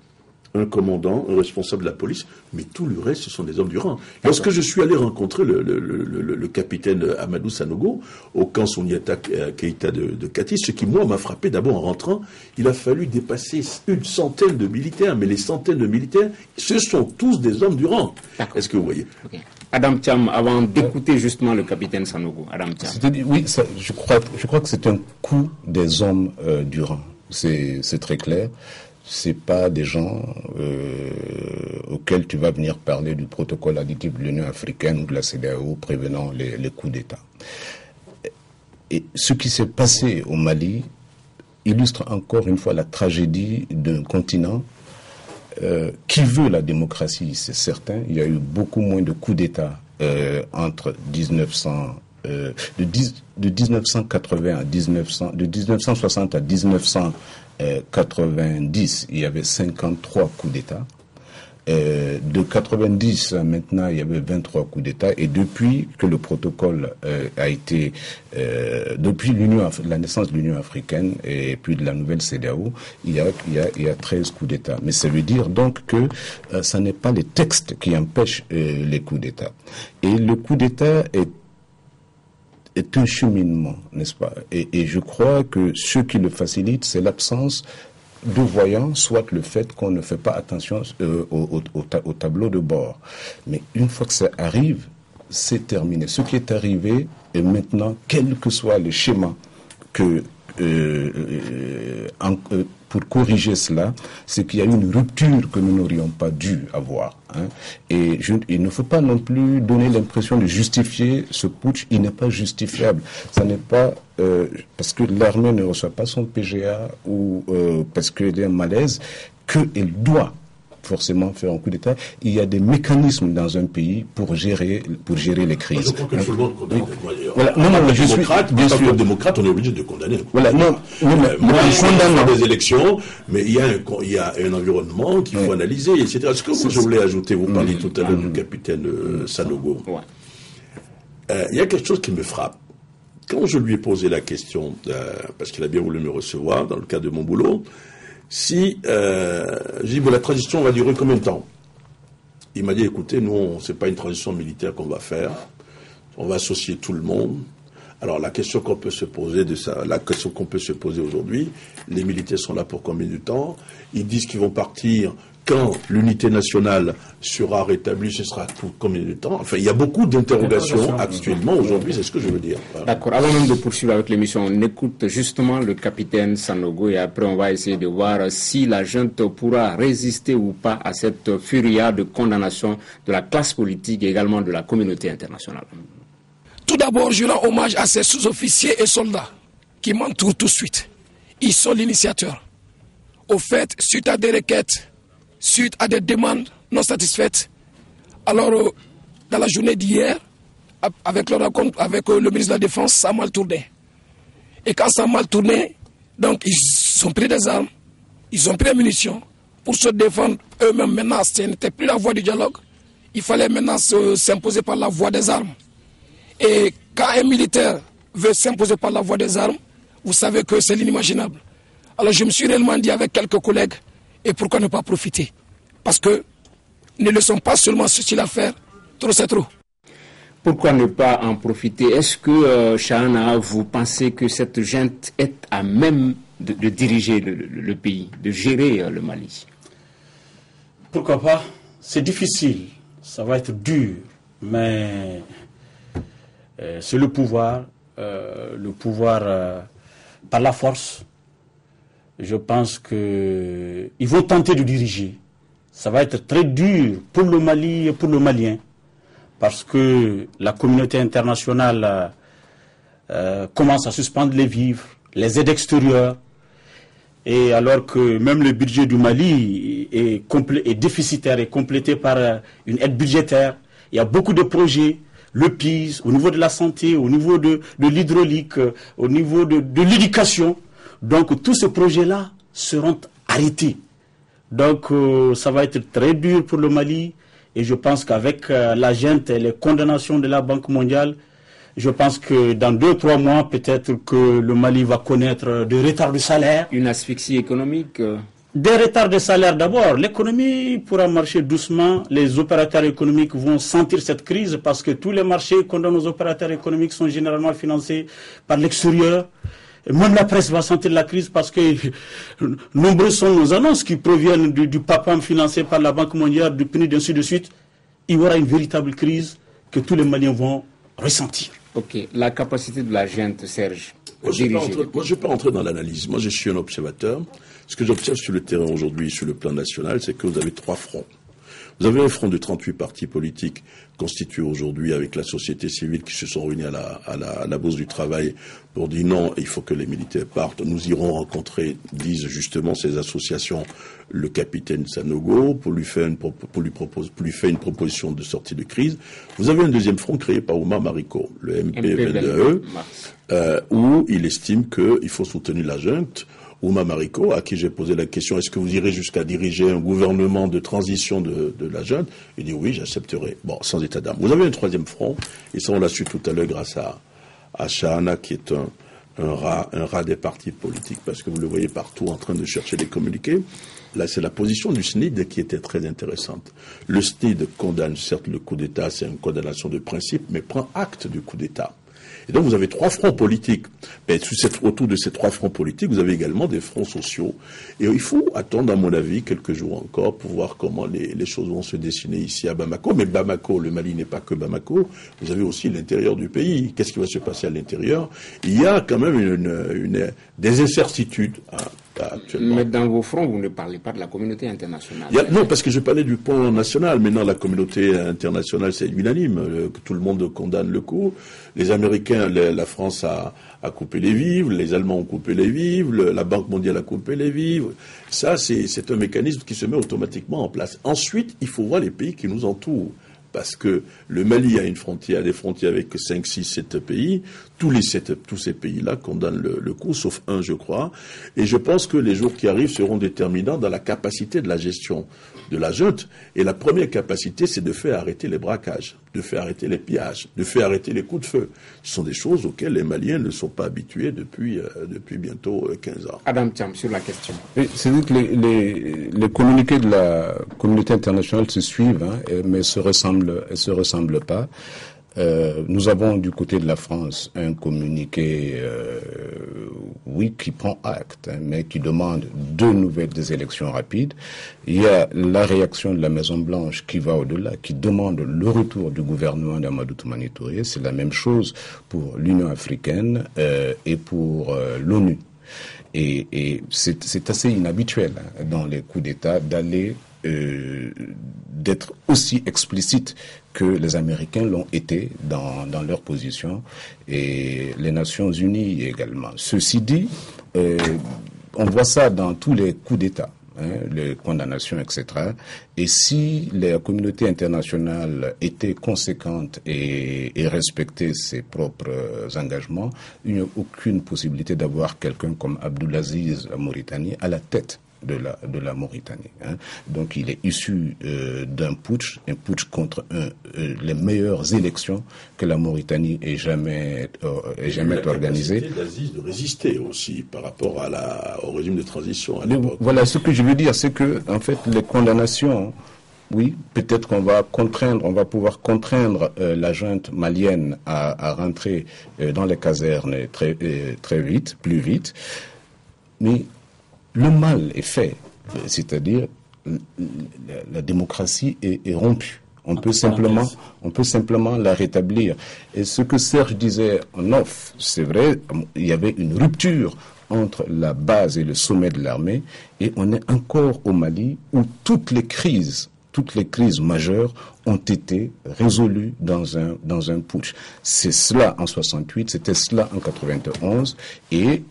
un commandant, un responsable de la police, mais tout le reste, ce sont des hommes du rang. Lorsque je suis allé rencontrer le capitaine Amadou Sanogo au camp Souniata Keïta de Kati, ce qui, moi, m'a frappé d'abord en rentrant, il a fallu dépasser une centaine de militaires, mais les centaines de militaires, ce sont tous des hommes du rang. Est-ce que vous voyez? Adam Thiam, avant d'écouter justement le capitaine Sanogo, Adam Thiam. C'est-à-dire, oui, je crois que c'est un coup des hommes du rang. C'est très clair. C'est pas des gens auxquels tu vas venir parler du protocole additif de l'Union africaine ou de la CEDEAO prévenant les coups d'État. Et ce qui s'est passé au Mali, illustre encore une fois la tragédie d'un continent qui veut la démocratie, c'est certain. Il y a eu beaucoup moins de coups d'État entre de 1980 à de 1960 à 1990, il y avait 53 coups d'État. De 90 à maintenant, il y avait 23 coups d'État. Et depuis que le protocole a été, depuis la naissance de l'Union africaine et puis de la nouvelle CEDEAO, il y a 13 coups d'État. Mais ça veut dire donc que ça n'est pas les textes qui empêchent les coups d'État. Et le coup d'État est un cheminement, n'est-ce pas? Et je crois que ce qui le facilite, c'est l'absence de voyants, soit le fait qu'on ne fait pas attention au tableau de bord. Mais une fois que ça arrive, c'est terminé. Ce qui est arrivé, et maintenant, quel que soit le schéma pour corriger cela, c'est qu'il y a une rupture que nous n'aurions pas dû avoir. Et il ne faut pas non plus donner l'impression de justifier ce putsch. Il n'est pas justifiable. Ça n'est pas parce que l'armée ne reçoit pas son PGA ou parce qu'il y a un malaise qu'elle doit forcément faire un coup d'État. Il y a des mécanismes dans un pays pour gérer les crises. Je crois que tout le monde condamne. Voilà. Bien sûr, démocrate, on est obligé de condamner. Voilà. Moi, je condamne des élections, mais il y a un environnement qu'il faut analyser, etc. Ce que je voulais ajouter, vous parliez tout à l'heure du capitaine Sanogo. Il y a quelque chose qui me frappe. Quand je lui ai posé la question, parce qu'il a bien voulu me recevoir dans le cadre de mon boulot, j'ai dit, la transition va durer combien de temps? Il m'a dit, écoutez, nous, c'est pas une transition militaire qu'on va faire. On va associer tout le monde. Alors, la question qu'on peut se poser aujourd'hui, les militaires sont là pour combien de temps? Ils disent qu'ils vont partir quand l'unité nationale sera rétablie, ce sera pour combien de temps? Enfin, il y a beaucoup d'interrogations actuellement aujourd'hui, c'est ce que je veux dire. Voilà. D'accord. Avant même de poursuivre avec l'émission, on écoute justement le capitaine Sanogo et après on va essayer de voir si la junte pourra résister ou pas à cette furia de condamnation de la classe politique et également de la communauté internationale. Tout d'abord, je rends hommage à ces sous-officiers et soldats qui m'entourent tout de suite. Ils sont l'initiateur. Au fait, suite à des requêtes, suite à des demandes non satisfaites, alors dans la journée d'hier, avec le rencontre avec le ministre de la Défense, ça a mal tourné. Et quand ça a mal tourné, donc ils ont pris des armes, ils ont pris des munitions pour se défendre eux-mêmes. Maintenant, ce n'était plus la voie du dialogue, il fallait maintenant s'imposer par la voie des armes. Et quand un militaire veut s'imposer par la voie des armes, vous savez que c'est l'inimaginable. Alors je me suis réellement dit avec quelques collègues, et pourquoi ne pas profiter? Parce que ne laissons pas seulement ceci à faire, trop c'est trop. Pourquoi ne pas en profiter? Est-ce que, Chahana, vous pensez que cette junte est à même de diriger le pays, de gérer le Mali? Pourquoi pas? C'est difficile, ça va être dur, mais c'est le pouvoir par la force. Je pense qu'ils vont tenter de diriger. Ça va être très dur pour le Mali et pour le Malien, parce que la communauté internationale commence à suspendre les vivres, les aides extérieures, et alors que même le budget du Mali est déficitaire et complété par une aide budgétaire. Il y a beaucoup de projets, le PIS, au niveau de la santé, au niveau de l'hydraulique, au niveau de l'éducation. Donc tous ces projets-là seront arrêtés. Donc ça va être très dur pour le Mali. Et je pense qu'avec la junte et les condamnations de la Banque mondiale, je pense que dans 2-3 mois, peut-être que le Mali va connaître des retards de salaire. Une asphyxie économique Des retards de salaire d'abord. L'économie pourra marcher doucement. Les opérateurs économiques vont sentir cette crise parce que tous les marchés qu'on donne aux opérateurs économiques sont généralement financés par l'extérieur. Même la presse va sentir la crise parce que nombreuses sont nos annonces qui proviennent du PAPAM financé par la Banque mondiale, du PNUD, ainsi de suite. Il y aura une véritable crise que tous les Maliens vont ressentir. Ok, la capacité de la junte, Serge. Moi, je ne vais pas entrer dans l'analyse. Moi, je suis un observateur. Ce que j'observe sur le terrain aujourd'hui, sur le plan national, c'est que vous avez 3 fronts. Vous avez un front de 38 partis politiques constitués aujourd'hui avec la société civile qui se sont réunis à la Bourse du Travail pour dire non, il faut que les militaires partent. Nous irons rencontrer, disent justement ces associations, le capitaine Sanogo pour lui faire une proposition de sortie de crise. Vous avez un deuxième front créé par Oumar Mariko, le MP22, où il estime qu'il faut soutenir la junte. Oumar Mariko, à qui j'ai posé la question, est-ce que vous irez jusqu'à diriger un gouvernement de transition de la junte? Il dit oui, j'accepterai. Bon, sans état d'âme. Vous avez un troisième front, et ça on l'a su tout à l'heure grâce à Chahana, qui est un rat des partis politiques, parce que vous le voyez partout en train de chercher des communiqués. Là, c'est la position du SNID qui était très intéressante. Le SNID condamne certes le coup d'État, c'est une condamnation de principe, mais prend acte du coup d'État. Et donc vous avez trois fronts politiques. Mais autour de ces trois fronts politiques, vous avez également des fronts sociaux. Et il faut attendre, à mon avis, quelques jours encore pour voir comment les choses vont se dessiner ici à Bamako. Mais Bamako, le Mali n'est pas que Bamako. Vous avez aussi l'intérieur du pays. Qu'est-ce qui va se passer à l'intérieur? Il y a quand même des incertitudes actuellement. Mais dans vos fronts, vous ne parlez pas de la communauté internationale. Non, parce que je parlais du point national. Maintenant, la communauté internationale, c'est unanime. Tout le monde condamne le coup. Les Américains, la France a coupé les vivres, les Allemands ont coupé les vivres, la Banque mondiale a coupé les vivres. Ça, c'est un mécanisme qui se met automatiquement en place. Ensuite, il faut voir les pays qui nous entourent. Parce que le Mali a des frontières avec 5, 6, 7 pays. Tous ces pays-là condamnent le coup, sauf un, je crois. Et je pense que les jours qui arrivent seront déterminants dans la capacité de la gestion de la junte. Et la première capacité, c'est de faire arrêter les braquages, de faire arrêter les pillages, de faire arrêter les coups de feu. Ce sont des choses auxquelles les Maliens ne sont pas habitués depuis bientôt 15 ans. Adam Thiam, sur la question. C'est-à-dire que les communiqués de la communauté internationale se suivent, mais se ressemblent pas. Nous avons du côté de la France un communiqué, qui prend acte, mais qui demande des élections rapides. Il y a la réaction de la Maison-Blanche qui va au-delà, qui demande le retour du gouvernement d'Amadou Toumani Touré. C'est la même chose pour l'Union africaine et pour l'ONU. Et c'est assez inhabituel dans les coups d'État d'être aussi explicite que les Américains l'ont été dans leur position, et les Nations Unies également. Ceci dit, on voit ça dans tous les coups d'État, les condamnations, etc. Et si la communauté internationale était conséquente et respectait ses propres engagements, il n'y a aucune possibilité d'avoir quelqu'un comme Abdulaziz Mauritani à la tête de la Mauritanie. Donc il est issu d'un putsch, un putsch contre les meilleures élections que la Mauritanie ait jamais organisées. La capacité d'Aziz de résister aussi par rapport au régime de transition à l'époque. Voilà, ce que je veux dire, c'est que en fait les condamnations, oui, peut-être on va pouvoir contraindre la junte malienne à rentrer dans les casernes très vite, plus vite, mais le mal est fait, c'est-à-dire la démocratie est rompue. On peut simplement la rétablir. Et ce que Serge disait en off, c'est vrai, il y avait une rupture entre la base et le sommet de l'armée, et on est encore au Mali où toutes les crises majeures ont été résolues dans un putsch. C'est cela en 68, c'était cela en 91 et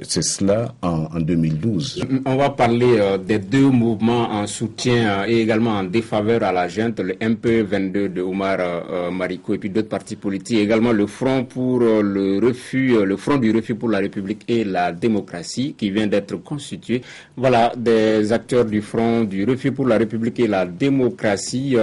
c'est cela en 2012. On va parler des deux mouvements en soutien et également en défaveur à la junte, le MP22 de Oumar Mariko et puis d'autres partis politiques, également le Front pour le Front du refus pour la République et la démocratie qui vient d'être constitué. Voilà des acteurs du Front du refus pour la République et la démocratie.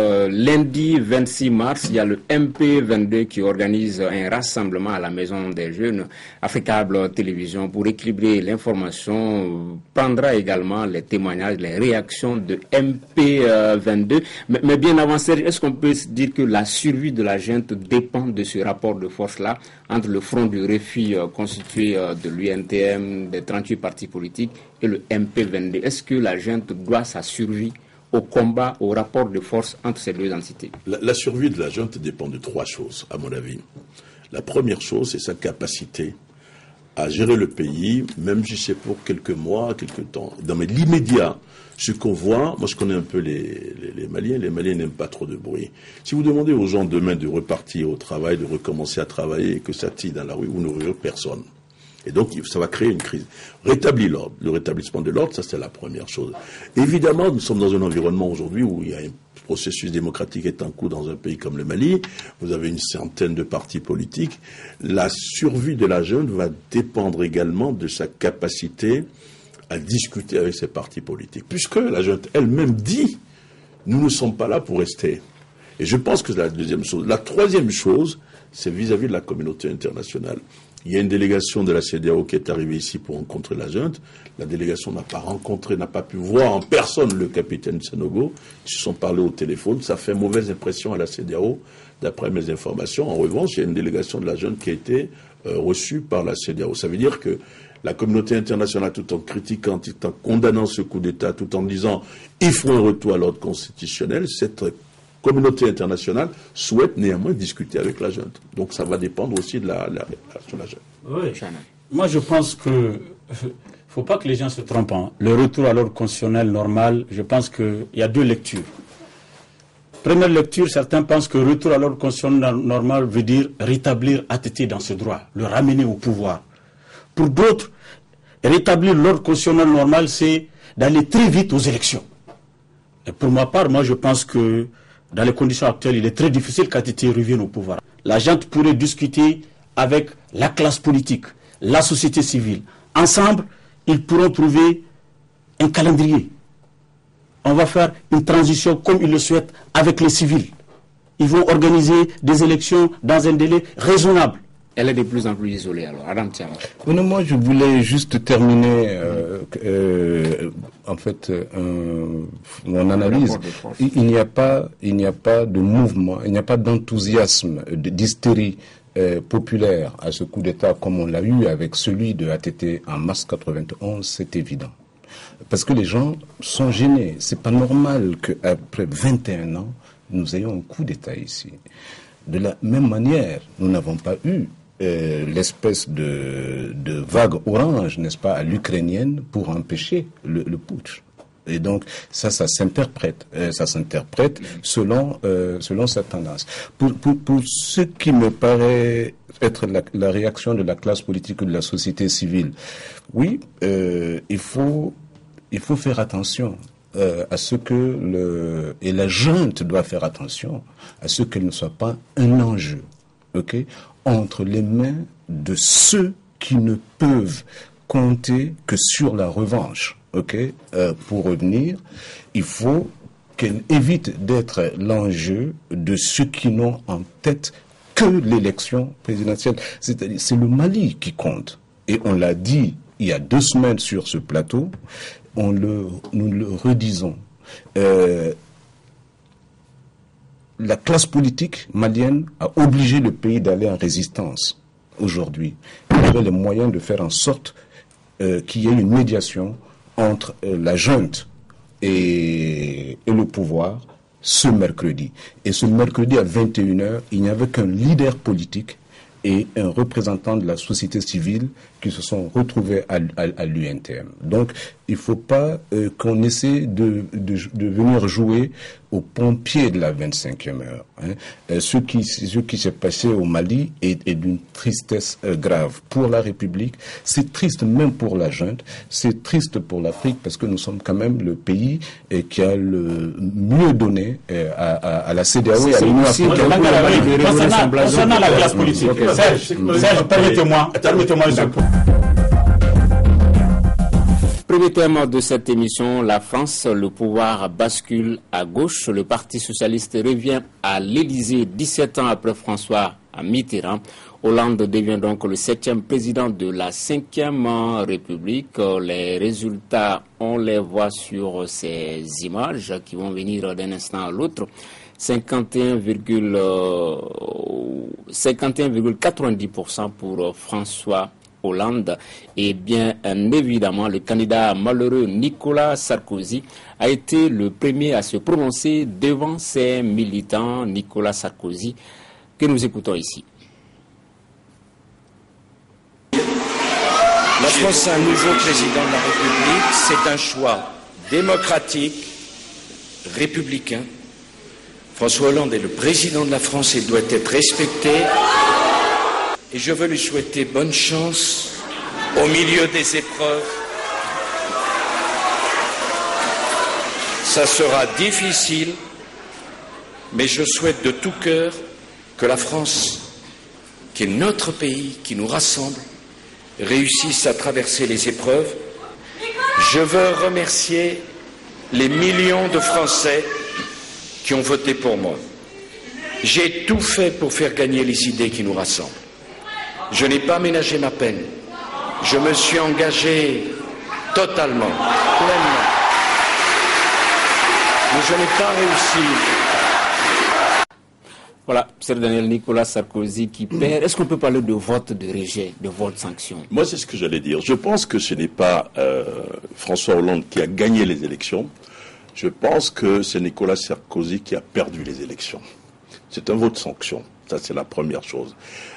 Lundi 26 mars, il y a le MP22 qui organise un rassemblement à la Maison des Jeunes. Africable Télévision, pour équilibrer l'information, prendra également les témoignages, les réactions de MP22. Mais bien avant, est-ce qu'on peut dire que la survie de la junte dépend de ce rapport de force-là entre le Front du refus constitué de l'UNTM, des 38 partis politiques, et le MP22? Est-ce que la junte doit sa survie au combat, au rapport de force entre ces deux entités? La survie de la junte dépend de trois choses, à mon avis. La première chose, c'est sa capacité à gérer le pays, même si c'est pour quelques mois, quelques temps. Dans l'immédiat, ce qu'on voit, moi je connais un peu les Maliens n'aiment pas trop de bruit. Si vous demandez aux gens demain de repartir au travail, de recommencer à travailler et que ça tire dans la rue, vous n'aurez personne. Et donc, ça va créer une crise. Rétablir l'ordre. Le rétablissement de l'ordre, ça c'est la première chose. Évidemment, nous sommes dans un environnement aujourd'hui où il y a un processus démocratique qui est en cours dans un pays comme le Mali. Vous avez une centaine de partis politiques. La survie de la junte va dépendre également de sa capacité à discuter avec ces partis politiques. Puisque la junte elle-même dit, nous ne sommes pas là pour rester. Et je pense que c'est la deuxième chose. La troisième chose, c'est vis-à-vis de la communauté internationale. Il y a une délégation de la CEDEAO qui est arrivée ici pour rencontrer la junte. La délégation n'a pas pu voir en personne le capitaine Sanogo. Ils se sont parlé au téléphone. Ça fait mauvaise impression à la CEDEAO, d'après mes informations. En revanche, il y a une délégation de la junte qui a été reçue par la CEDEAO. Ça veut dire que la communauté internationale, tout en critiquant, tout en condamnant ce coup d'État, tout en disant il faut un retour à l'ordre constitutionnel, cette communauté internationale souhaite néanmoins discuter avec la junte. Donc ça va dépendre aussi de la réaction de la junte. Oui. Moi je pense que faut pas que les gens se trompent. Le retour à l'ordre constitutionnel normal, je pense qu'il y a deux lectures. Première lecture, certains pensent que retour à l'ordre constitutionnel normal veut dire rétablir ATT dans ce droit, le ramener au pouvoir. Pour d'autres, rétablir l'ordre constitutionnel normal, c'est d'aller très vite aux élections. Et pour ma part, moi je pense que dans les conditions actuelles, il est très difficile qu'ATT revienne au pouvoir. La junte pourrait discuter avec la classe politique, la société civile. Ensemble, ils pourront trouver un calendrier. On va faire une transition comme ils le souhaitent avec les civils. Ils vont organiser des élections dans un délai raisonnable. Elle est de plus en plus isolée, alors. Adam Thiam. Non, moi, je voulais juste terminer, mon analyse. Il n'y a pas de mouvement, il n'y a pas d'enthousiasme, d'hystérie populaire à ce coup d'État comme on l'a eu avec celui de ATT en mars 91, c'est évident. Parce que les gens sont gênés. C'est pas normal qu'après 21 ans, nous ayons un coup d'État ici. De la même manière, nous n'avons pas eu l'espèce de vague orange, n'est-ce pas, à l'ukrainienne pour empêcher le putsch. Et donc, ça s'interprète. Ça s'interprète selon cette tendance. Pour ce qui me paraît être la réaction de la classe politique ou de la société civile, oui, il faut faire attention à ce que et la junte doit faire attention à ce qu'elle ne soit pas un enjeu, entre les mains de ceux qui ne peuvent compter que sur la revanche, pour revenir, il faut qu'elle évite d'être l'enjeu de ceux qui n'ont en tête que l'élection présidentielle. C'est-à-dire, c'est le Mali qui compte. Et on l'a dit il y a 2 semaines sur ce plateau, nous le redisons. La classe politique malienne a obligé le pays d'aller en résistance aujourd'hui. Il y avait les moyens de faire en sorte qu'il y ait une médiation entre la junte et le pouvoir ce mercredi. Et ce mercredi à 21h, il n'y avait qu'un leader politique et un représentant de la société civile qui se sont retrouvés à l'UNTM. Donc, il ne faut pas qu'on essaie de venir jouer aux pompiers de la 25e heure. Ce qui s'est passé au Mali est d'une tristesse grave pour la République. C'est triste même pour la junte. C'est triste pour l'Afrique parce que nous sommes quand même le pays qui a le mieux donné à la CEDEAO et à l'Union africaine. Concernant la classe politique, Serge, permettez-moi une seconde. Premier thème de cette émission, la France, le pouvoir bascule à gauche. Le Parti socialiste revient à l'Élysée 17 ans après François Mitterrand. Hollande devient donc le 7e président de la 5e République. Les résultats, on les voit sur ces images qui vont venir d'un instant à l'autre. 51,90% pour François Hollande. Et bien évidemment, le candidat malheureux Nicolas Sarkozy a été le premier à se prononcer devant ses militants. Nicolas Sarkozy, que nous écoutons ici. France a un nouveau président de la République. C'est un choix démocratique, républicain. François Hollande est le président de la France, il doit être respecté. Et je veux lui souhaiter bonne chance au milieu des épreuves. Ça sera difficile, mais je souhaite de tout cœur que la France, qui est notre pays, qui nous rassemble, réussisse à traverser les épreuves. Je veux remercier les millions de Français qui ont voté pour moi. J'ai tout fait pour faire gagner les idées qui nous rassemblent. Je n'ai pas ménagé ma peine. Je me suis engagé totalement, pleinement. Mais je n'ai pas réussi. Voilà, c'est Daniel Nicolas Sarkozy qui perd. Est-ce qu'on peut parler de vote de rejet, de vote sanction? Moi, c'est ce que j'allais dire. Je pense que ce n'est pas François Hollande qui a gagné les élections. Je pense que c'est Nicolas Sarkozy qui a perdu les élections. C'est un vote sanction. Ça, c'est la première chose.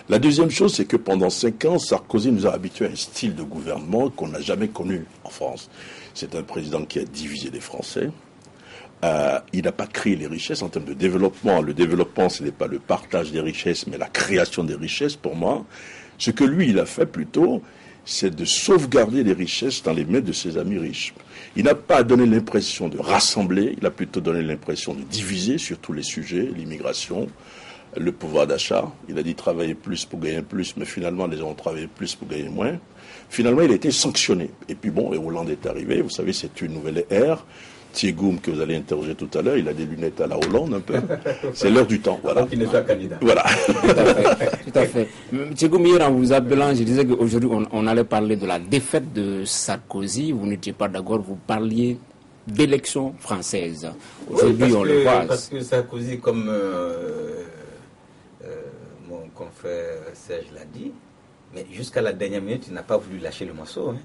La deuxième chose, c'est que pendant 5 ans, Sarkozy nous a habitués à un style de gouvernement qu'on n'a jamais connu en France. C'est un président qui a divisé les Français. Il n'a pas créé les richesses en termes de développement. Le développement, ce n'est pas le partage des richesses, mais la création des richesses, pour moi. Ce que lui, il a fait plutôt, c'est de sauvegarder les richesses dans les mains de ses amis riches. Il n'a pas donné l'impression de rassembler, il a plutôt donné l'impression de diviser sur tous les sujets, l'immigration, le pouvoir d'achat. Il a dit travailler plus pour gagner plus, mais finalement, les gens ont travaillé plus pour gagner moins. Finalement, il a été sanctionné. Et puis bon, Hollande est arrivé, vous savez, c'est une nouvelle ère. Thiegoum, que vous allez interroger tout à l'heure, il a des lunettes à la Hollande un peu. C'est l'heure du temps. Voilà. Il n'est pas candidat. Voilà. Tout à fait. Thiegoum, hier en vous appelant, je disais qu'aujourd'hui on allait parler de la défaite de Sarkozy. Vous n'étiez pas d'accord, vous parliez d'élections françaises. Aujourd'hui, on le voit. Parce que Sarkozy, comme mon confrère Serge l'a dit, mais jusqu'à la dernière minute, il n'a pas voulu lâcher le morceau. Hein.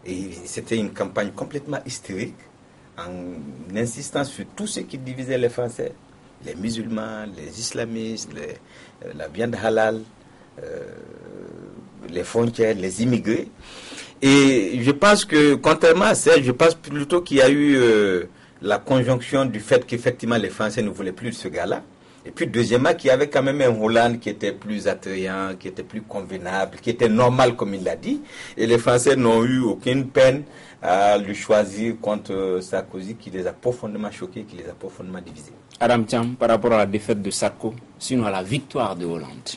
Et c'était une campagne complètement hystérique, en insistant sur tout ce qui divisait les Français, les musulmans, les islamistes, la viande halal, les frontières, les immigrés. Et je pense que, contrairement à ça, je pense plutôt qu'il y a eu la conjonction du fait qu'effectivement les Français ne voulaient plus de ce gars-là. Et puis deuxièmement, qu'il y avait quand même un Hollande qui était plus attrayant, qui était plus convenable, qui était normal comme il l'a dit. Et les Français n'ont eu aucune peine à le choisir contre Sarkozy, qui les a profondément choqués, qui les a profondément divisés. Adam Thiam, par rapport à la défaite de Sarko, sinon à la victoire de Hollande.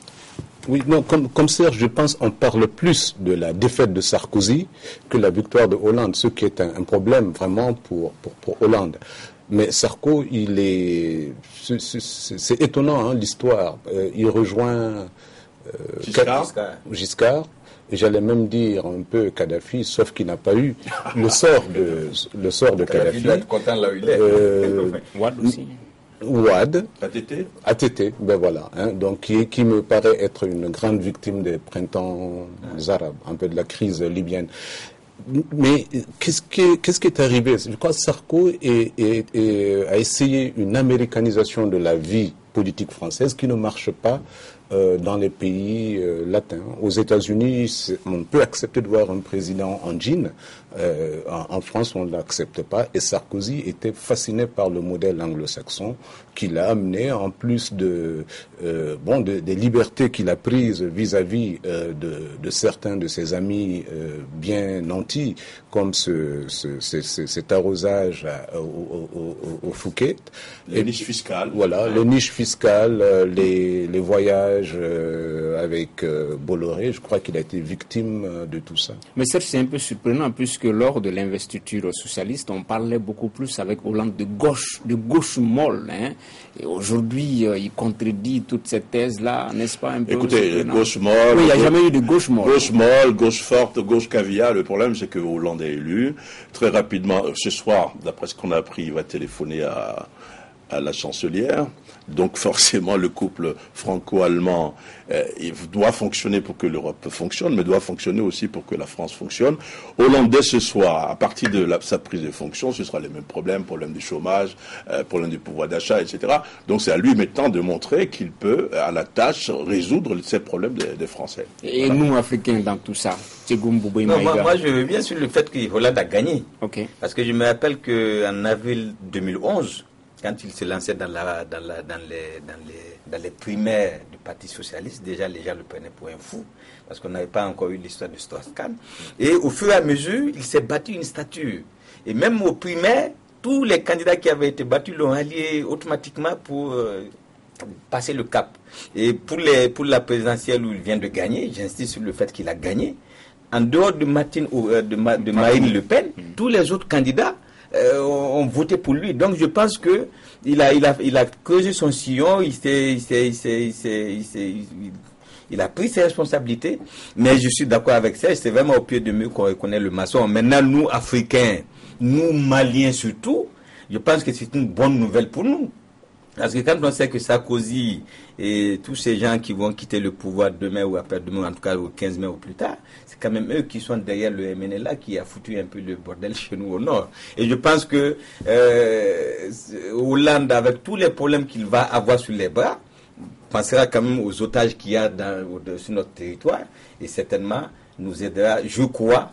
Oui, non, comme Serge, je pense qu'on parle plus de la défaite de Sarkozy que la victoire de Hollande, ce qui est un problème vraiment pour Hollande. Mais Sarko, c'est étonnant, hein, l'histoire. Il rejoint Giscard. Et j'allais même dire un peu Kadhafi, sauf qu'il n'a pas eu le sort de Kadhafi. Il content là où il est. Ouad aussi. Ouad. ATT, ben voilà. Hein, donc qui me paraît être une grande victime des printemps arabes, un peu de la crise libyenne. Mais qu'est-ce qui est arrivé? Je crois que Sarko a essayé une américanisation de la vie politique française qui ne marche pas dans les pays latins. Aux États-Unis, on peut accepter de voir un président en jean. En France, on ne l'accepte pas. Et Sarkozy était fasciné par le modèle anglo-saxon qui l'a amené, en plus des libertés qu'il a prises vis-à-vis de certains de ses amis bien nantis, comme cet arrosage au Phuket. Les niches fiscales. Voilà, les niches fiscales, les voyages avec Bolloré. Je crois qu'il a été victime de tout ça. Mais c'est un peu surprenant, puisque lors de l'investiture socialiste, on parlait beaucoup plus avec Hollande de gauche molle. Hein. Et aujourd'hui, il contredit toute cette thèse-là, n'est-ce pas un peu? Écoutez, gauche molle... Oui, il n'y a jamais eu de gauche molle. Gauche molle, gauche forte, gauche caviar. Le problème, c'est que Hollande est élu. Très rapidement, ce soir, d'après ce qu'on a appris, il va téléphoner à à la chancelière. Donc forcément, le couple franco-allemand il doit fonctionner pour que l'Europe fonctionne, mais doit fonctionner aussi pour que la France fonctionne. Hollande, dès ce soir, à partir de sa prise de fonction, ce sera les mêmes problèmes du chômage, problème du pouvoir d'achat, etc. Donc c'est à lui maintenant de montrer qu'il peut, à la tâche, résoudre ces problèmes des Français. Et voilà. Nous, Africains, dans tout ça, moi, je reviens sur le fait que Hollande a gagné. Okay. Parce que je me rappelle qu'en avril 2011, quand il se lançait dans les primaires du Parti Socialiste, déjà les gens le prenaient pour un fou, parce qu'on n'avait pas encore eu l'histoire de Strauss-Kahn. Et au fur et à mesure, il s'est battu une stature. Et même aux primaires, tous les candidats qui avaient été battus l'ont allié automatiquement pour passer le cap. Et pour la présidentielle où il vient de gagner, j'insiste sur le fait qu'il a gagné, en dehors de Marine Le Pen, tous les autres candidats ont voté pour lui. Donc je pense que il a creusé son sillon, il a pris ses responsabilités, mais je suis d'accord avec ça, c'est vraiment au pied de mur qu'on reconnaît le maçon. Maintenant, nous, Africains, nous, Maliens surtout, je pense que c'est une bonne nouvelle pour nous. Parce que quand on sait que Sarkozy et tous ces gens qui vont quitter le pouvoir demain ou après-demain, en tout cas au 15 mai ou plus tard, c'est quand même eux qui sont derrière le MNLA qui a foutu un peu le bordel chez nous au nord. Et je pense que Hollande, avec tous les problèmes qu'il va avoir sur les bras, pensera quand même aux otages qu'il y a sur notre territoire et certainement nous aidera, je crois,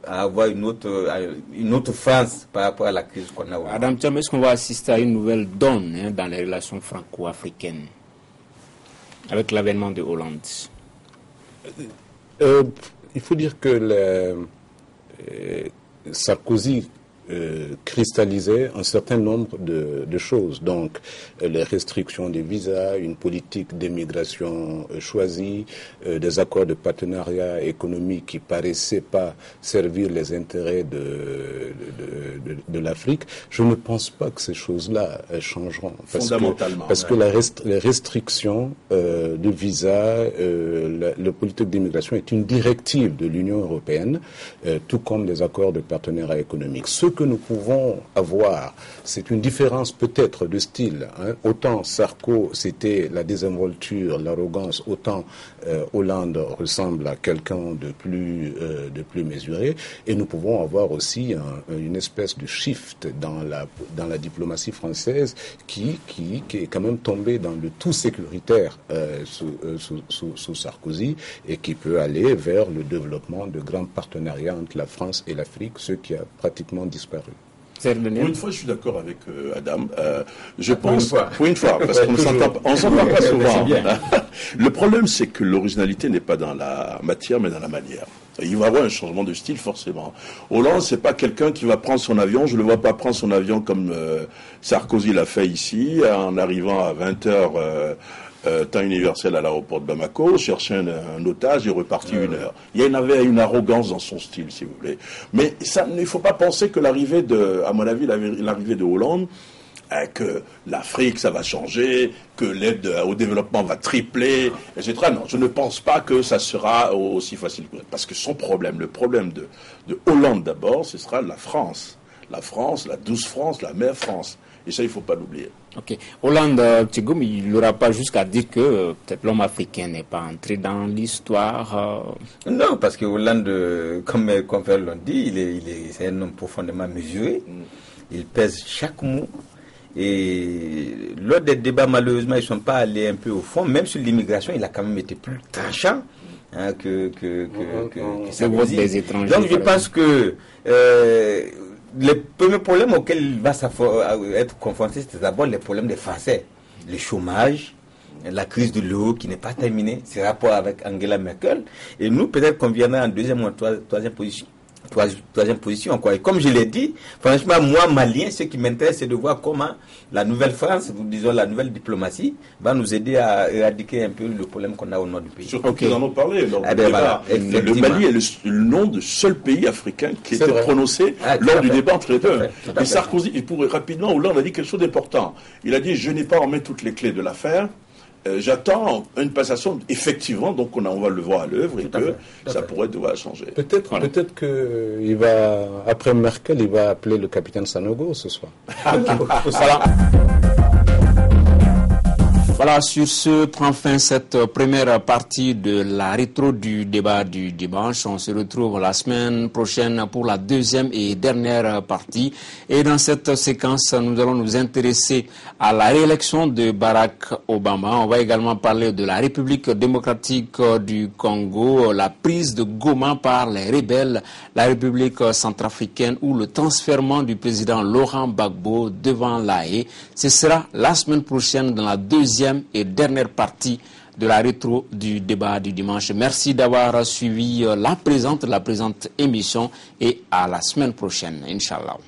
à avoir une autre France par rapport à la crise qu'on a. Adam Thiam, est-ce qu'on va assister à une nouvelle donne dans les relations franco-africaines avec l'avènement de Hollande? Il faut dire que Sarkozy cristallisait un certain nombre de choses. Donc, les restrictions des visas, une politique d'immigration choisie, des accords de partenariat économique qui paraissaient pas servir les intérêts de l'Afrique. Je ne pense pas que ces choses-là changeront. Fondamentalement. Parce que les restrictions de visas, la politique d'immigration est une directive de l'Union européenne, tout comme les accords de partenariat économique. Ce que nous pouvons avoir, c'est une différence peut-être de style. Autant Sarko, c'était la désinvolture, l'arrogance, autant Hollande ressemble à quelqu'un de plus mesuré. Et nous pouvons avoir aussi une espèce de shift dans la diplomatie française qui est quand même tombée dans le tout sécuritaire sous Sarkozy et qui peut aller vers le développement de grands partenariats entre la France et l'Afrique, ce qui a pratiquement disparu. Pour une fois, je suis d'accord avec Adam. Je pense, pour une fois, parce qu'on s'entend pas souvent. Le problème, c'est que l'originalité n'est pas dans la matière, mais dans la manière. Il va y avoir un changement de style, forcément. Hollande, c'est pas quelqu'un qui va prendre son avion. Je le vois pas prendre son avion comme Sarkozy l'a fait ici, en arrivant à 20h. Temps universel à l'aéroport de Bamako, chercher un otage et repartir 1 heure. Il y avait une arrogance dans son style, si vous voulez. Mais ça, il ne faut pas penser que à mon avis, l'arrivée de Hollande, que l'Afrique, ça va changer, que l'aide au développement va tripler, etc. Non, je ne pense pas que ça sera aussi facile. Parce que le problème de Hollande d'abord, ce sera la France. La France, la douce France, la mère France. Et ça, il ne faut pas l'oublier. Ok. Hollande, Thigoum, il n'aura pas jusqu'à dire que peut-être l'homme africain n'est pas entré dans l'histoire. Non, parce que Hollande, comme mes confrères l'ont dit, c'est un homme profondément mesuré. Il pèse chaque mot. Et lors des débats, malheureusement, ils ne sont pas allés un peu au fond. Même sur l'immigration, il a quand même été plus tranchant que Sarkozy. Des étrangers. Donc, je pense que les premiers problèmes auxquels il va être confronté, c'est d'abord les problèmes des Français. Le chômage, la crise de l'euro qui n'est pas terminée, ses rapports avec Angela Merkel. Et nous, peut-être qu'on viendra en deuxième ou troisième position. Quoi. Et comme je l'ai dit, franchement, moi, Malien, ce qui m'intéresse, c'est de voir comment la nouvelle France, disons la nouvelle diplomatie, va nous aider à éradiquer un peu le problème qu'on a au nord du pays. Surtout qu'ils en ont parlé lors du débat. Le Mali est le nom du seul pays africain qui était prononcé lors du débat entre les deux. Et Sarkozy, rapidement, Hollande a dit quelque chose d'important. Il a dit, je n'ai pas en main toutes les clés de l'affaire. J'attends une passation, effectivement, donc on va le voir à l'œuvre et que ça pourrait devoir changer. Peut-être que après Merkel, il va appeler le capitaine Sanogo ce soir. Voilà. Voilà, sur ce prend fin cette première partie de la rétro du débat du dimanche. On se retrouve la semaine prochaine pour la deuxième et dernière partie. Et dans cette séquence, nous allons nous intéresser à la réélection de Barack Obama. On va également parler de la République démocratique du Congo, la prise de Goma par les rebelles, la République centrafricaine ou le transfèrement du président Laurent Gbagbo devant la Haye. Ce sera la semaine prochaine dans la deuxième et dernière partie de la rétro du débat du dimanche. Merci d'avoir suivi la présente émission et à la semaine prochaine, Inch'Allah.